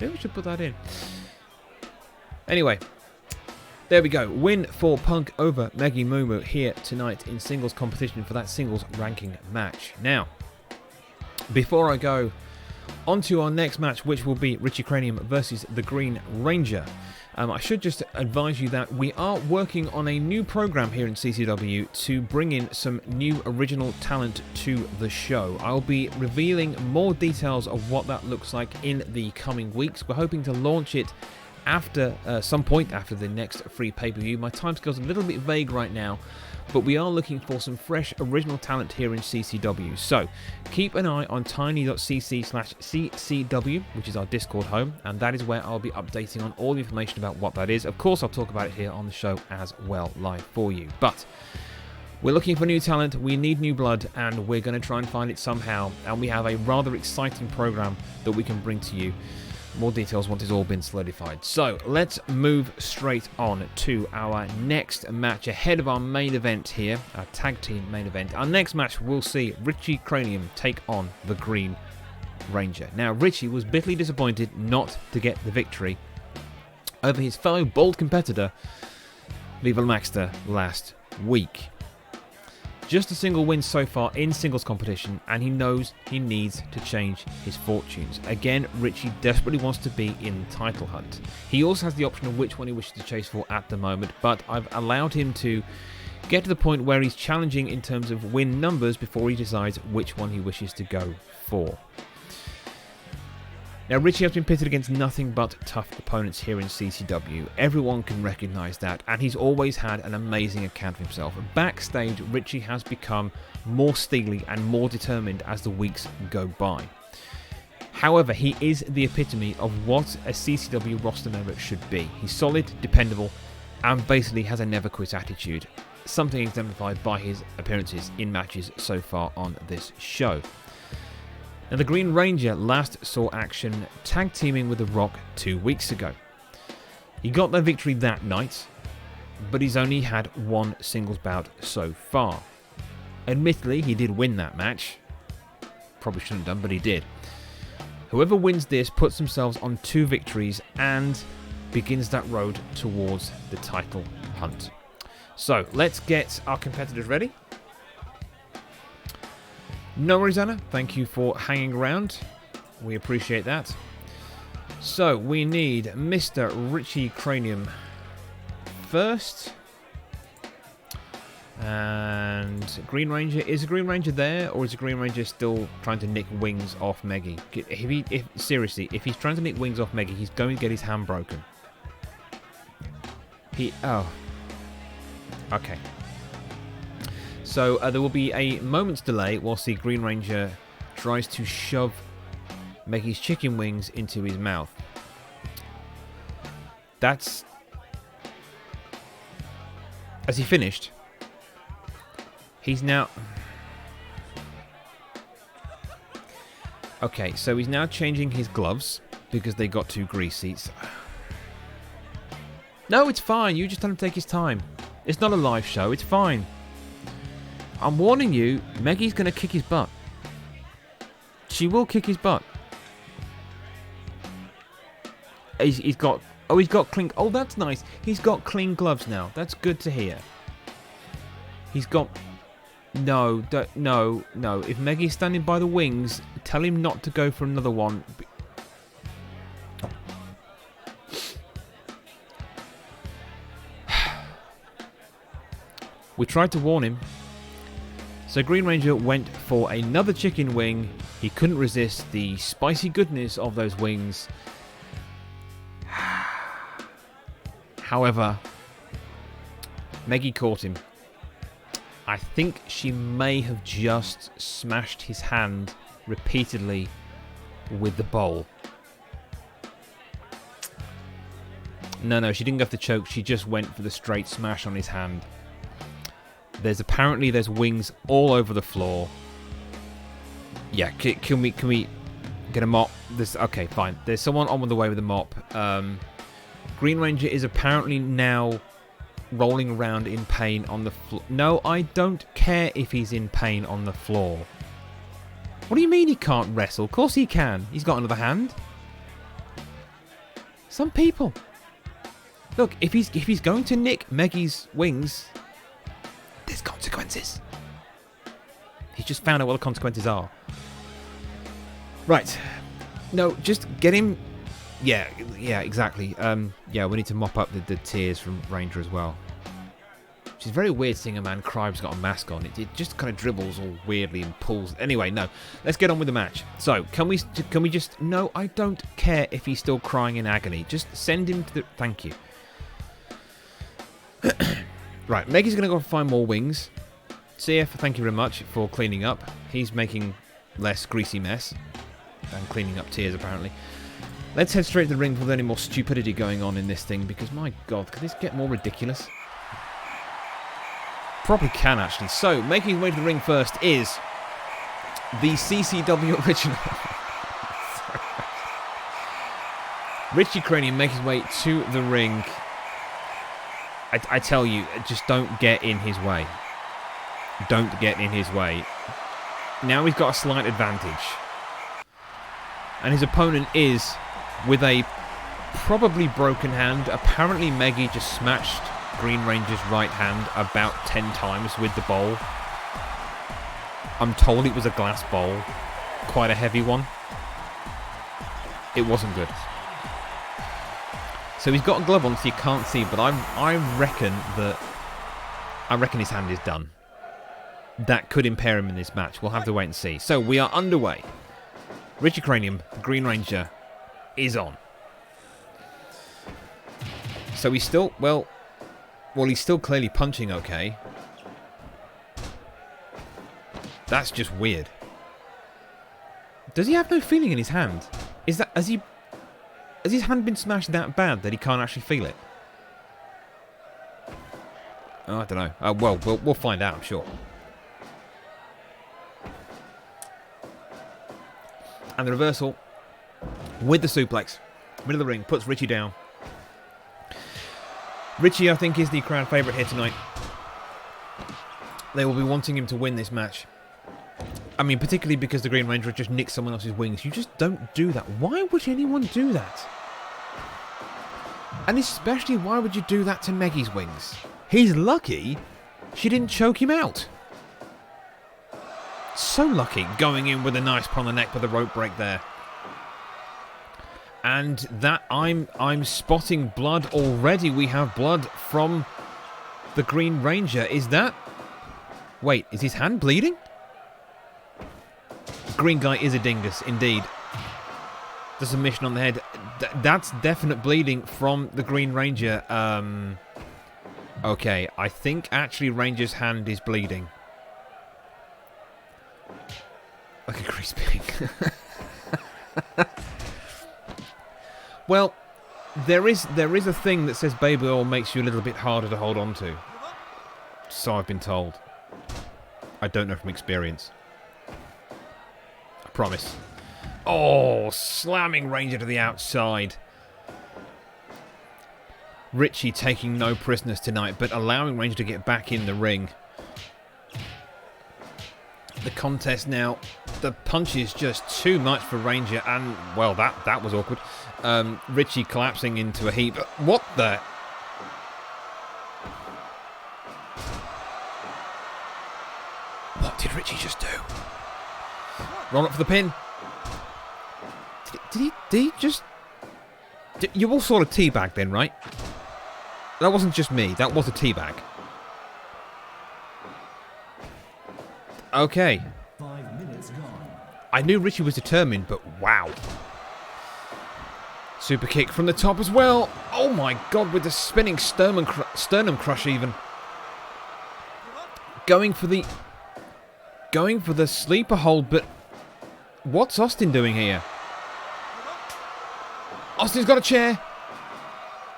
Maybe we should put that in. Anyway, there we go. Win for Punk over Meggy Moo Moo here tonight in singles competition for that singles ranking match. Now, before I go on to our next match, which will be Richie Cranium versus the Green Ranger, I should just advise you that we are working on a new program here in CCW to bring in some new original talent to the show. I'll be revealing more details of what that looks like in the coming weeks. We're hoping to launch it after some point after the next free pay-per-view. My timescale's a little bit vague right now, but we are looking for some fresh original talent here in CCW. So keep an eye on tiny.cc/ccw, which is our Discord home, and that is where I'll be updating on all the information about what that is. Of course, I'll talk about it here on the show as well, live for you. But we're looking for new talent, we need new blood, and we're going to try and find it somehow. And we have a rather exciting program that we can bring to you. More details once it's all been solidified. So, let's move straight on to our next match ahead of our main event here, our tag team main event. Our next match will see Richie Cranium take on the Green Ranger. Now, Richie was bitterly disappointed not to get the victory over his fellow bold competitor, Viva Maxter, last week. Just a single win so far in singles competition, and he knows he needs to change his fortunes. Again, Richie desperately wants to be in the title hunt. He also has the option of which one he wishes to chase for at the moment, but I've allowed him to get to the point where he's challenging in terms of win numbers before he decides which one he wishes to go for. Now, Richie has been pitted against nothing but tough opponents here in CCW. Everyone can recognise that, and he's always had an amazing account of himself. Backstage, Richie has become more steely and more determined as the weeks go by. However, he is the epitome of what a CCW roster member should be. He's solid, dependable, and basically has a never quit attitude, something exemplified by his appearances in matches so far on this show. Now, the Green Ranger last saw action tag teaming with The Rock 2 weeks ago. He got their victory that night, but he's only had one singles bout so far. Admittedly, he did win that match. Probably shouldn't have done, but he did. Whoever wins this puts themselves on 2 victories and begins that road towards the title hunt. So, let's get our competitors ready. No worries, Anna. Thank you for hanging around. We appreciate that. So, we need Mr. Richie Cranium first. And Green Ranger. Is a Green Ranger there, or is a Green Ranger still trying to nick wings off Meggy? Seriously, if he's trying to nick wings off Meggy, he's going to get his hand broken. Oh. Okay. So there will be a moment's delay whilst the Green Ranger tries to shove Meggy's chicken wings into his mouth. That's... As he finished, he's now... Okay, so he's now changing his gloves because they got too greasy. No, it's fine. You just let him take his time. It's not a live show. It's fine. I'm warning you, Meggy's going to kick his butt. She will kick his butt. He's got clean... Oh, that's nice. He's got clean gloves now. That's good to hear. He's got... No. If Meggy's standing by the wings, tell him not to go for another one. We tried to warn him. So Green Ranger went for another chicken wing. He couldn't resist the spicy goodness of those wings. However, Meggy caught him. I think she may have just smashed his hand repeatedly with the bowl. No, she didn't go for the choke. She just went for the straight smash on his hand. There's wings all over the floor. Yeah, can we get a mop? Okay, fine. There's someone on the way with a mop. Green Ranger is apparently now rolling around in pain on the floor. No, I don't care if he's in pain on the floor. What do you mean he can't wrestle? Of course he can. He's got another hand. Some people. Look, if he's going to nick Meggy's wings, there's consequences. He's just found out what the consequences are. Right. No, just get him... Yeah, exactly. Yeah, we need to mop up the tears from Ranger as well. Which is very weird seeing a man cry who's got a mask on. It just kind of dribbles all weirdly and pulls... Anyway, no. Let's get on with the match. So, can we just... No, I don't care if he's still crying in agony. Just send him to the... Thank you. Right, Meggy's going to go find more wings. CF, thank you very much for cleaning up. He's making less greasy mess than cleaning up tears, apparently. Let's head straight to the ring without any more stupidity going on in this thing, because, my God, could this get more ridiculous? Probably can, actually. So, making his way to the ring first is the CCW original. Richie Cranium makes his way to the ring. I tell you, just don't get in his way. Don't get in his way. Now he's got a slight advantage. And his opponent is with a probably broken hand. Apparently Meggy just smashed Green Ranger's right hand about 10 times with the bowl. I'm told it was a glass bowl. Quite a heavy one. It wasn't good. So he's got a glove on, so you can't see, but I reckon his hand is done. That could impair him in this match. We'll have to wait and see. So we are underway. Richie Cranium, Green Ranger, is on. So he's still, well, he's still clearly punching okay. That's just weird. Does he have no feeling in his hand? Is that, has his hand been smashed that bad that he can't actually feel it? Oh, I don't know. Well, we'll find out, I'm sure. And the reversal with the suplex. Middle of the ring, puts Richie down. Richie, I think, is the crowd favourite here tonight. They will be wanting him to win this match. I mean, particularly because the Green Ranger just nicked someone else's wings. You just don't do that. Why would anyone do that? And especially, why would you do that to Meggy's wings? He's lucky she didn't choke him out. So lucky, going in with a nice put on the neck with a rope break there. And that, I'm spotting blood already. We have blood from the Green Ranger. Is that... Wait, is his hand bleeding? Green guy is a dingus, indeed. The submission on the head. That's definite bleeding from the Green Ranger. Okay, I think actually Ranger's hand is bleeding. Like a grease pig. Well, there is a thing that says baby oil makes you a little bit harder to hold on to. So I've been told. I don't know from experience. I promise. Oh, slamming Ranger to the outside. Richie taking no prisoners tonight, but allowing Ranger to get back in the ring. The contest now, the punch is just too much for Ranger, and, well, that was awkward. Richie collapsing into a heap. What the... What did Richie just do? Roll up for the pin. Did he just... You all saw a teabag then, right? That wasn't just me, that was a teabag. Okay. 5 minutes gone. I knew Richie was determined, but wow. Super kick from the top as well. Oh my god, with the spinning sternum crush even. Going for the sleeper hold, but what's Austin doing here? Austin's got a chair.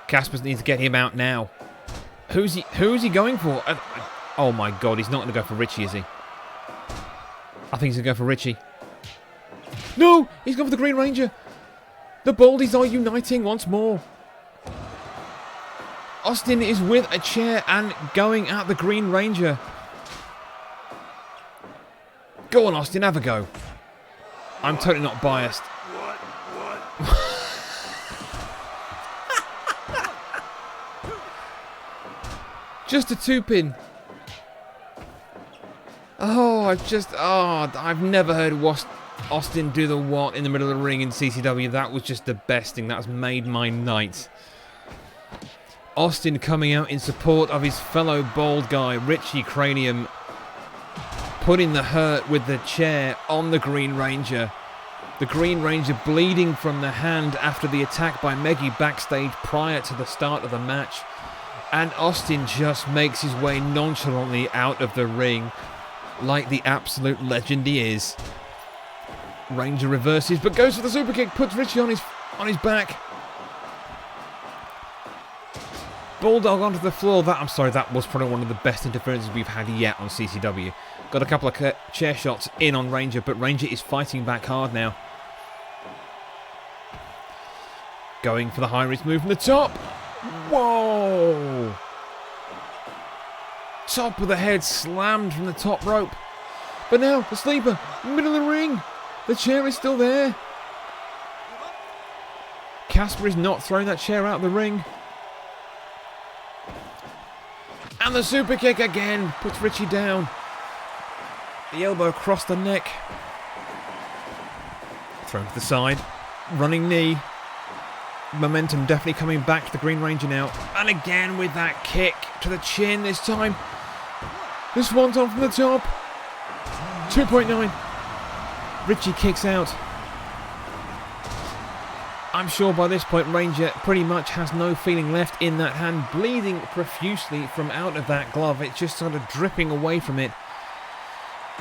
Caspers needs to get him out now. Who's he going for? Oh my god, he's not going to go for Richie, is he? I think he's going to go for Richie. No! He's gone for the Green Ranger. The Baldies are uniting once more. Austin is with a chair and going at the Green Ranger. Go on, Austin, have a go. I'm totally not biased. Just a 2-pin. Oh, I've never heard Austin do the what in the middle of the ring in CCW. That was just the best thing. That's made my night. Austin coming out in support of his fellow bald guy, Richie Cranium, putting the hurt with the chair on the Green Ranger. The Green Ranger bleeding from the hand after the attack by Meggy backstage prior to the start of the match. And Austin just makes his way nonchalantly out of the ring like the absolute legend he is. Ranger reverses but goes for the super kick, puts Richie on his back. Bulldog onto the floor. That was probably one of the best interferences we've had yet on CCW. Got a couple of chair shots in on Ranger, but Ranger is fighting back hard now. going for the high-risk move from the top. Whoa! Top of the head slammed from the top rope. But now, the sleeper, middle of the ring. The chair is still there. Casper is not throwing that chair out of the ring. And the super kick again puts Richie down. The elbow across the neck. Thrown to the side. Running knee. Momentum definitely coming back to the Green Ranger now. And again with that kick to the chin this time. The swanton from the top. 2.9. Richie kicks out. I'm sure by this point Ranger pretty much has no feeling left in that hand, bleeding profusely from out of that glove. It's just sort of dripping away from it.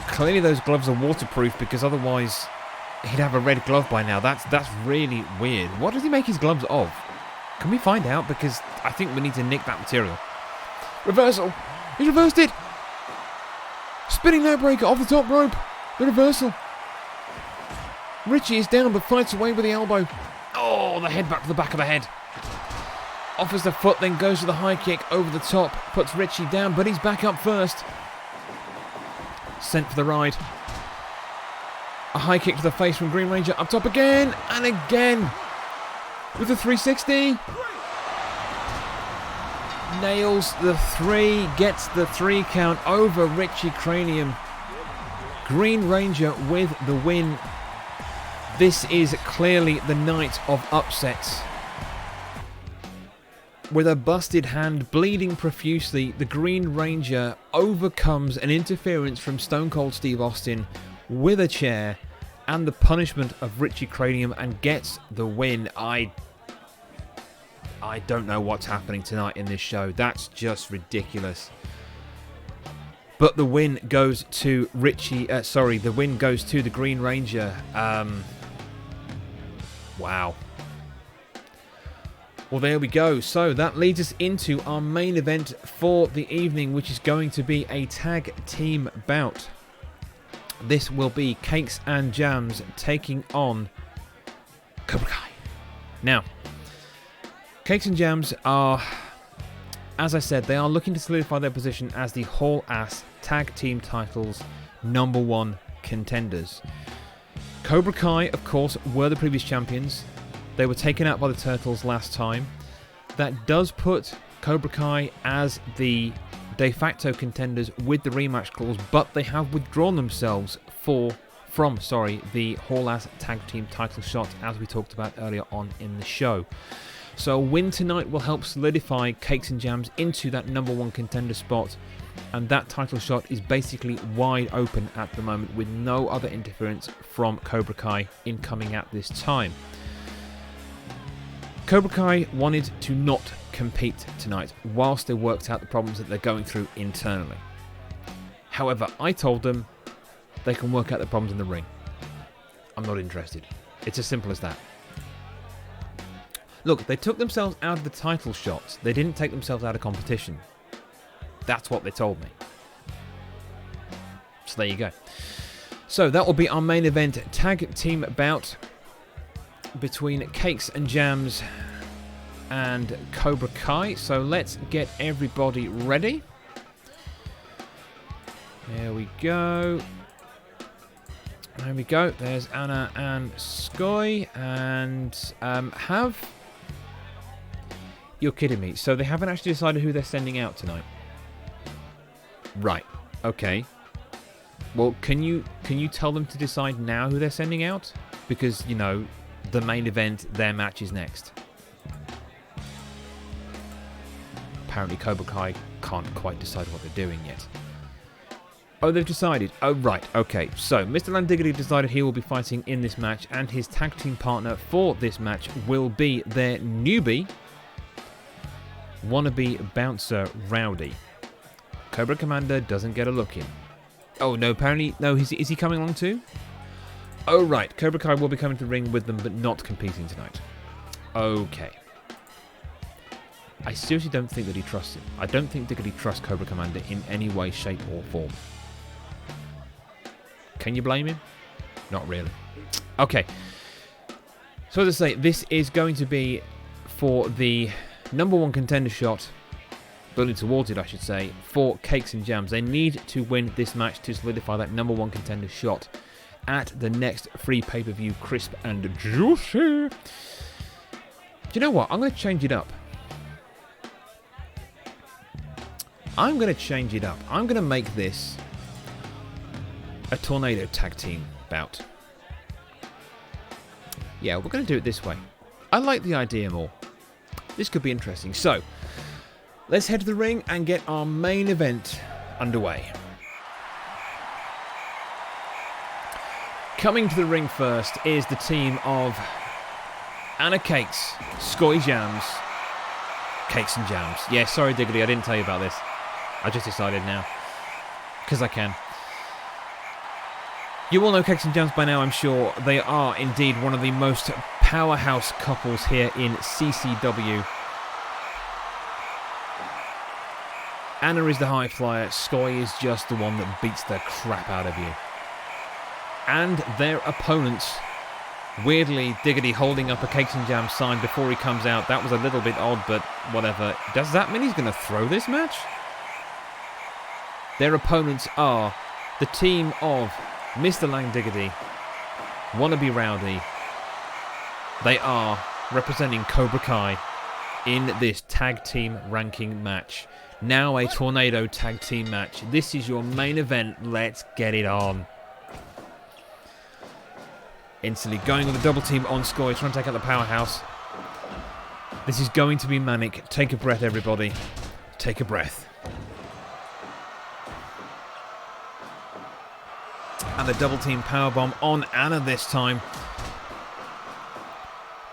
Clearly those gloves are waterproof because otherwise he'd have a red glove by now. That's really weird. What does he make his gloves of? Can we find out? Because I think we need to nick that material. Reversal. He reversed it. Spinning leg breaker off the top rope. The reversal. Richie is down but fights away with the elbow. Oh, the headbutt to the back of the head. Offers the foot, then goes for the high kick over the top. Puts Richie down, but he's back up first. Sent for the ride. A high kick to the face from Green Ranger. Up top again, and again. With the 360. Nails the 3, gets the 3 count over Richie Cranium. Green Ranger with the win. This is clearly the night of upsets. With a busted hand bleeding profusely, the Green Ranger overcomes an interference from Stone Cold Steve Austin with a chair and the punishment of Richie Cranium and gets the win. I don't know what's happening tonight in this show. That's just ridiculous. But the win goes to the win goes to the Green Ranger. Wow. Well, there we go. So that leads us into our main event for the evening, which is going to be a tag team bout. This will be Cakes and Jams taking on Cobra Kai. Now, Cakes and Jams are, as I said, they are looking to solidify their position as the Hall Ass Tag Team Titles #1 contenders. Cobra Kai, of course, were the previous champions. They were taken out by the Turtles last time. That does put Cobra Kai as the de facto contenders with the rematch clause, but they have withdrawn themselves from the Hall Ass Tag Team title shot, as we talked about earlier on in the show. So a win tonight will help solidify Cakes and Jams into that #1 contender spot, and that title shot is basically wide open at the moment with no other interference from Cobra Kai incoming at this time. Cobra Kai wanted to not compete tonight whilst they worked out the problems that they're going through internally. However, I told them they can work out the problems in the ring. I'm not interested. It's as simple as that. Look, they took themselves out of the title shots. They didn't take themselves out of competition. That's what they told me. So there you go. So that will be our main event tag team bout between Cakes and Jams and Cobra Kai. So let's get everybody ready. There we go. There we go. There's Anna and Skoy. And you're kidding me. So they haven't actually decided who they're sending out tonight. Right. Okay. Well, can you tell them to decide now who they're sending out? Because, you know, the main event, their match is next. Apparently Cobra Kai can't quite decide what they're doing yet. Oh, they've decided. Oh, right. Okay. So, Mr. Landiggity decided he will be fighting in this match, and his tag team partner for this match will be their newbie, wannabe bouncer Rowdy. Cobra Commander doesn't get a look in. Oh, no, apparently... No, is he coming along too? Oh, right. Cobra Kai will be coming to the ring with them, but not competing tonight. Okay. I seriously don't think that he trusts him. I don't think Diggity trusts Cobra Commander in any way, shape, or form. Can you blame him? Not really. Okay. So as I say, this is going to be for the #1 contender shot, building towards it I should say, for Cakes and Jams. They need to win this match to solidify that #1 contender shot at the next free pay-per-view, crisp and juicy. Do you know what? I'm going to change it up. I'm going to make this a Tornado tag team bout. Yeah, we're going to do it this way. I like the idea more. This could be interesting. So, let's head to the ring and get our main event underway. Coming to the ring first is the team of Anna Cakes, Scotty Jams, Cakes and Jams. Yeah, sorry Diggity, I didn't tell you about this. I just decided now. Because I can. You all know Cakes and Jams by now, I'm sure. They are indeed one of the most powerhouse couples here in CCW. Anna is the high flyer, Scotty is just the one that beats the crap out of you. And their opponents, weirdly, Diggity holding up a Cakes and Jams sign before he comes out. That was a little bit odd, but whatever. Does that mean he's going to throw this match? Their opponents are the team of Mr. Lang Diggity, Wannabe Rowdy. They are representing Cobra Kai in this tag team ranking match. Now a Tornado tag team match. This is your main event. Let's get it on. Instantly going with a double team on Scoy, trying to take out the powerhouse. This is going to be manic. Take a breath, everybody. Take a breath. And the double team powerbomb on Anna this time.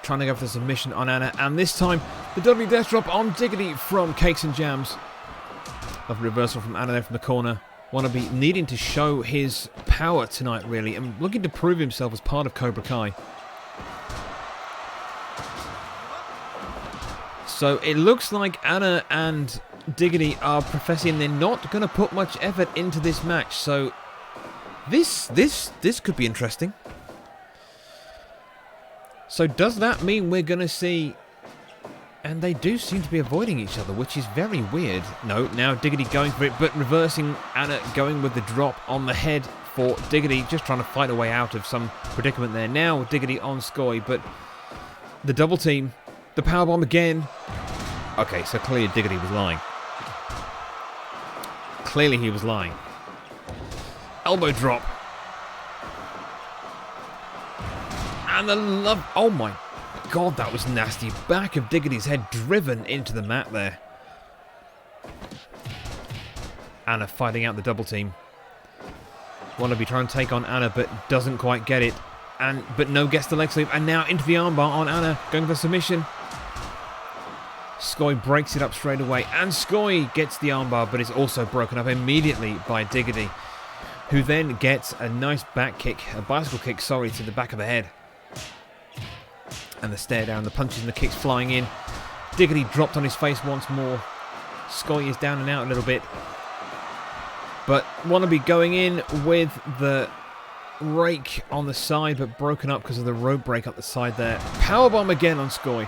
Trying to go for the submission on Anna. And this time, the W death drop on Diggity from Cakes and Jams. Of reversal from Anna there from the corner. Wannabe needing to show his power tonight, really. And looking to prove himself as part of Cobra Kai. So it looks like Anna and Diggity are professing they're not going to put much effort into this match. So this could be interesting. So does that mean we're going to see... And they do seem to be avoiding each other, which is very weird. No, now Diggity going for it, but reversing Anna, going with the drop on the head for Diggity, just trying to fight a way out of some predicament there. Now Diggity on Scoy, but the double team, the powerbomb again. Okay, so clearly Diggity was lying. Clearly he was lying. Elbow drop. And the love... Oh my God, that was nasty. Back of Diggity's head driven into the mat there. Anna fighting out the double team. Wannabe trying to take on Anna, but doesn't quite get it. But no, gets the leg sweep. And now into the armbar on Anna. Going for submission. Scoy breaks it up straight away. And Scoy gets the armbar, but it's also broken up immediately by Diggity, who then gets a nice back kick, a bicycle kick, sorry, to the back of the head. And the stare down, the punches and the kicks flying in. Diggity dropped on his face once more. Scoy is down and out a little bit. But Wannabe going in with the rake on the side, but broken up because of the rope break up the side there. Powerbomb again on Scoy.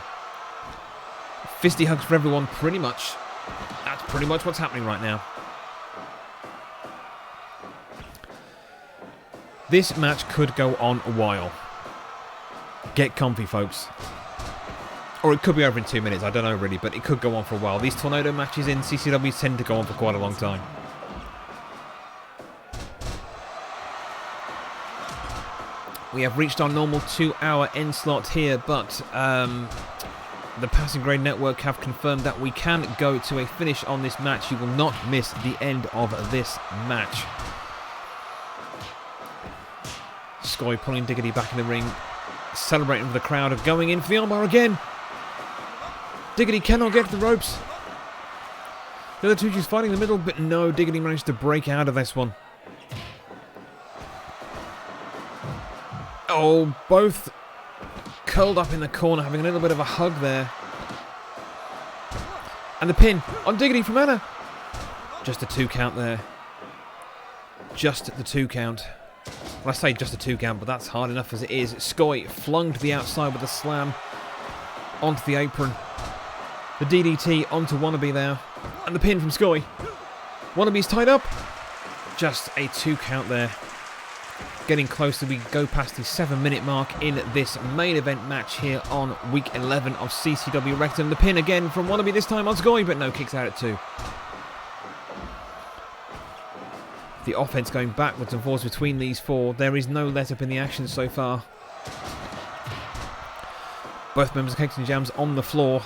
Fisty hugs for everyone, pretty much. That's pretty much what's happening right now. This match could go on a while. Get comfy, folks. Or it could be over in 2 minutes, I don't know really, but it could go on for a while. These Tornado matches in CCW tend to go on for quite a long time. We have reached our normal 2-hour end slot here, but the Passing Grade Network have confirmed that we can go to a finish on this match. You will not miss the end of this match. Scoy pulling Diggity back in the ring, celebrating with the crowd, of going in for the armbar again. Diggity cannot get to the ropes. The other two just fighting in the middle, but no, Diggity managed to break out of this one. Oh, both curled up in the corner, having a little bit of a hug there. And the pin on Diggity from Anna. Just a 2 count there. Just the 2 count. Well, I say just a 2 count, but that's hard enough as it is. Scoy flung to the outside with a slam. onto the apron. The DDT onto Wannabe there. And the pin from Sky. Wannabe's tied up. Just a 2 count there. Getting close as we go past the 7-minute mark in this main event match here on week 11 of CCW Rectum. The pin again from Wannabe, this time on Sky, but no, kicks out at 2. The offense going backwards and forwards between these 4. There is no let up in the action so far. Both members of Cakes and Jams on the floor.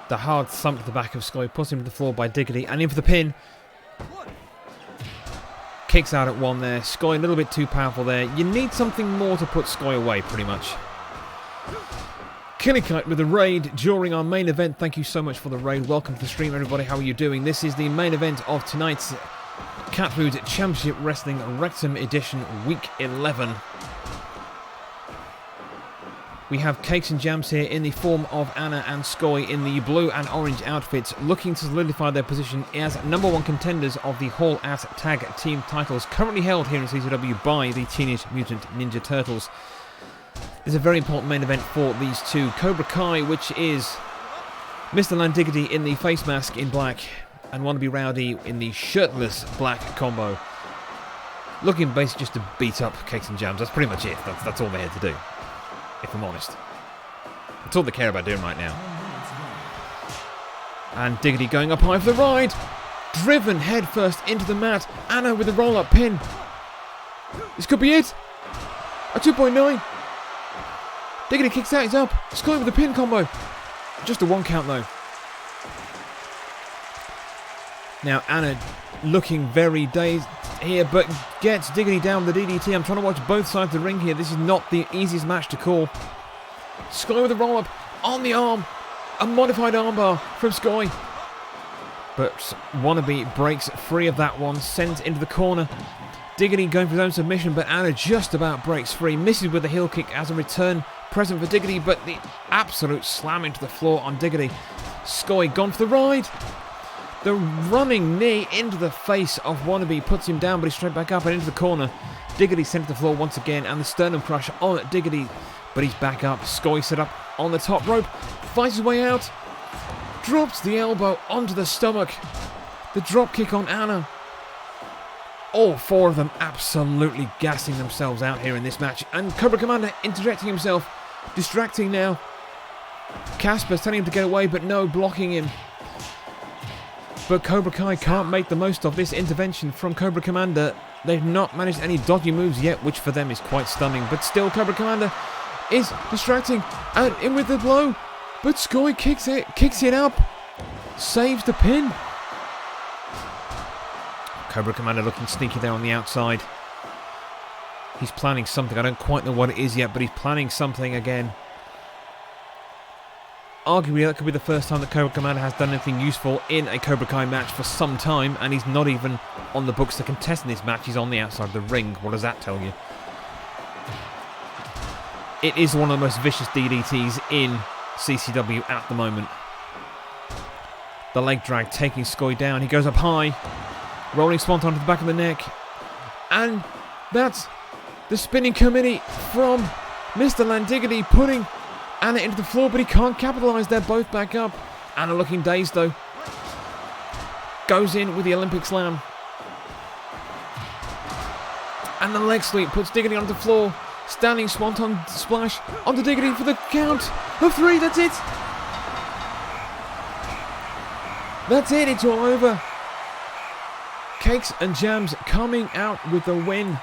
The hard thump to the back of Sky puts him to the floor by Diggity, and in for the pin. Kicks out at 1 there. Sky a little bit too powerful there. You need something more to put Sky away, pretty much. Killikite with the raid during our main event. Thank you so much for the raid. Welcome to the stream, everybody. How are you doing? This is the main event of tonight's CatFood Championship Wrestling Rectum Edition Week 11. We have Cakes and Jams here in the form of Anna and Sky in the blue and orange outfits, looking to solidify their position as #1 contenders of the Hall Ass Tag Team titles, currently held here in CCW by the Teenage Mutant Ninja Turtles. It's a very important main event for these two. Cobra Kai, which is Mr. Landiggity in the face mask in black, and Wannabe Rowdy in the shirtless black combo. Looking basically just to beat up Cakes and Jams. That's pretty much it. That's all they're here to do, if I'm honest. That's all they care about doing right now. And Diggity going up high for the ride. Driven headfirst into the mat. Anna with the roll-up pin. This could be it. A 2.9. Diggity kicks out, he's up. Sky with the pin combo. Just a 1 count though. Now Anna looking very dazed here, but gets Diggity down with the DDT. I'm trying to watch both sides of the ring here. This is not the easiest match to call. Sky with a roll-up on the arm. A modified armbar from Sky. But Wannabe breaks free of that one, sent into the corner. Diggity going for his own submission, but Anna just about breaks free. Misses with a heel kick as a return present for Diggity, but the absolute slam into the floor on Diggity. Sky gone for the ride. The running knee into the face of Wannabe puts him down, but he's straight back up and into the corner. Diggity sent to the floor once again, and the sternum crush on Diggity, but he's back up. Sky set up on the top rope, fights his way out, drops the elbow onto the stomach. The drop kick on Anna. All 4 of them absolutely gassing themselves out here in this match, and Cobra Commander interjecting himself, distracting now. Casper's telling him to get away, but no, blocking him. But Cobra Kai can't make the most of this intervention from Cobra Commander. They've not managed any dodgy moves yet, which for them is quite stunning. But still, Cobra Commander is distracting and in with the blow. But Sky kicks it up, saves the pin. Cobra Commander looking sneaky there on the outside. He's planning something. I don't quite know what it is yet, but he's planning something again. Arguably, that could be the first time that Cobra Commander has done anything useful in a Cobra Kai match for some time, and he's not even on the books to contest in this match. He's on the outside of the ring. What does that tell you? It is one of the most vicious DDTs in CCW at the moment. The leg drag taking Sky down. He goes up high. Rolling swanton to the back of the neck. And that's the spinning committee from Mr. Landiggity putting Anna into the floor, but he can't capitalise. They're both back up. Anna looking dazed though. Goes in with the Olympic slam. And the leg sweep puts Diggity onto the floor. Standing swanton splash onto Diggity for the count of 3. That's it. That's it. It's all over. Cakes and Jams coming out with the win.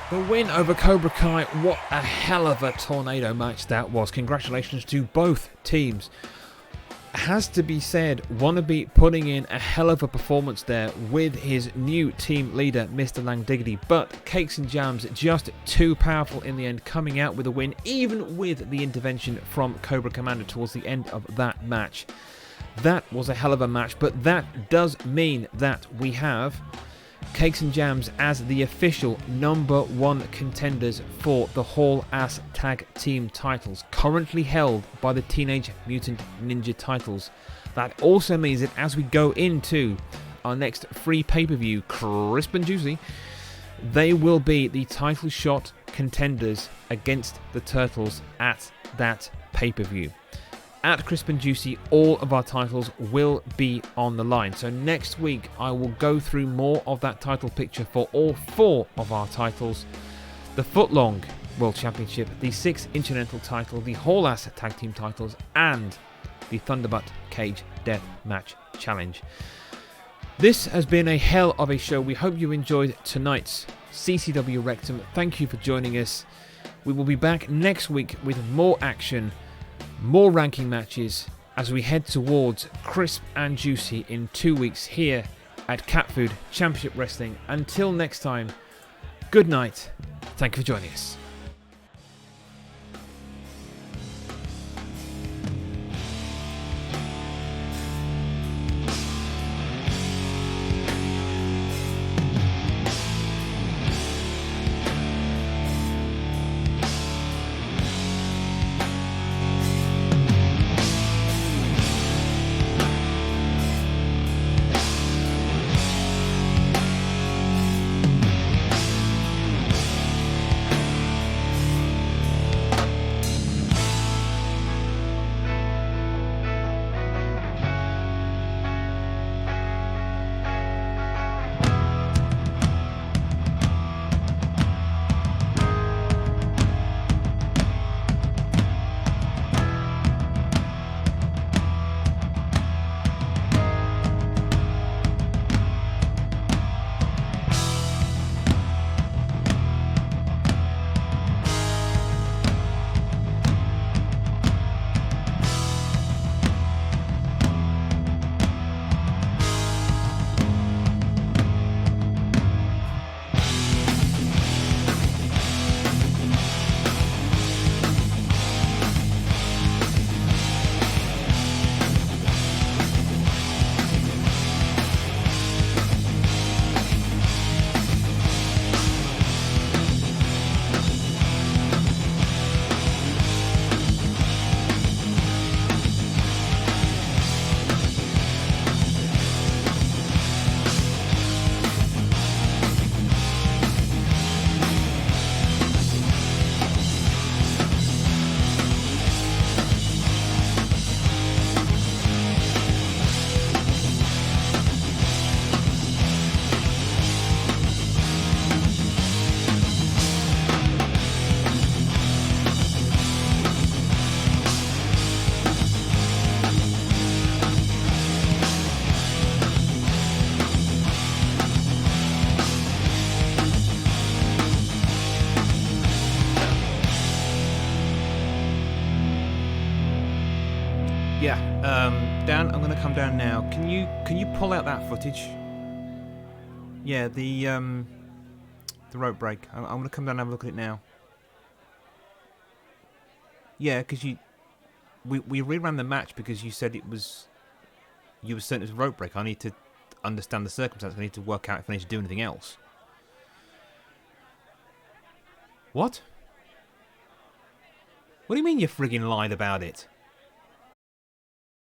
The win over Cobra Kai. What a hell of a tornado match that was. Congratulations to both teams. Has to be said, Wannabe putting in a hell of a performance there with his new team leader, Mr. Landiggity. But Cakes and Jams just too powerful in the end, coming out with a win, even with the intervention from Cobra Commander towards the end of that match. That was a hell of a match, but that does mean that we have Cakes and Jams as the official #1 contenders for the Hall Ass Tag Team titles, currently held by the Teenage Mutant Ninja titles. That also means that as we go into our next free pay-per-view, crisp and juicy, They will be the title shot contenders against the Turtles at that pay-per-view. At Crisp and Juicy, all of our titles will be on the line. So next week, I will go through more of that title picture for all 4 of our titles. The Footlong World Championship, the 6 Intercontinental title, the Hall Ass Tag Team titles, and the Thunderbutt Cage Death Match Challenge. This has been a hell of a show. We hope you enjoyed tonight's CCW Rectum. Thank you for joining us. We will be back next week with more action, more ranking matches as we head towards Crisp and Juicy in 2 weeks here at CatFood Championship Wrestling. Until next time, good night. Thank you for joining us. Dan, I'm going to come down now. Can you pull out that footage? Yeah, the rope break. I'm going to come down and have a look at it now. Yeah, because we reran the match because you said you were certain it was a rope break. I need to understand the circumstances. I need to work out if I need to do anything else. What? What do you mean you friggin' lied about it?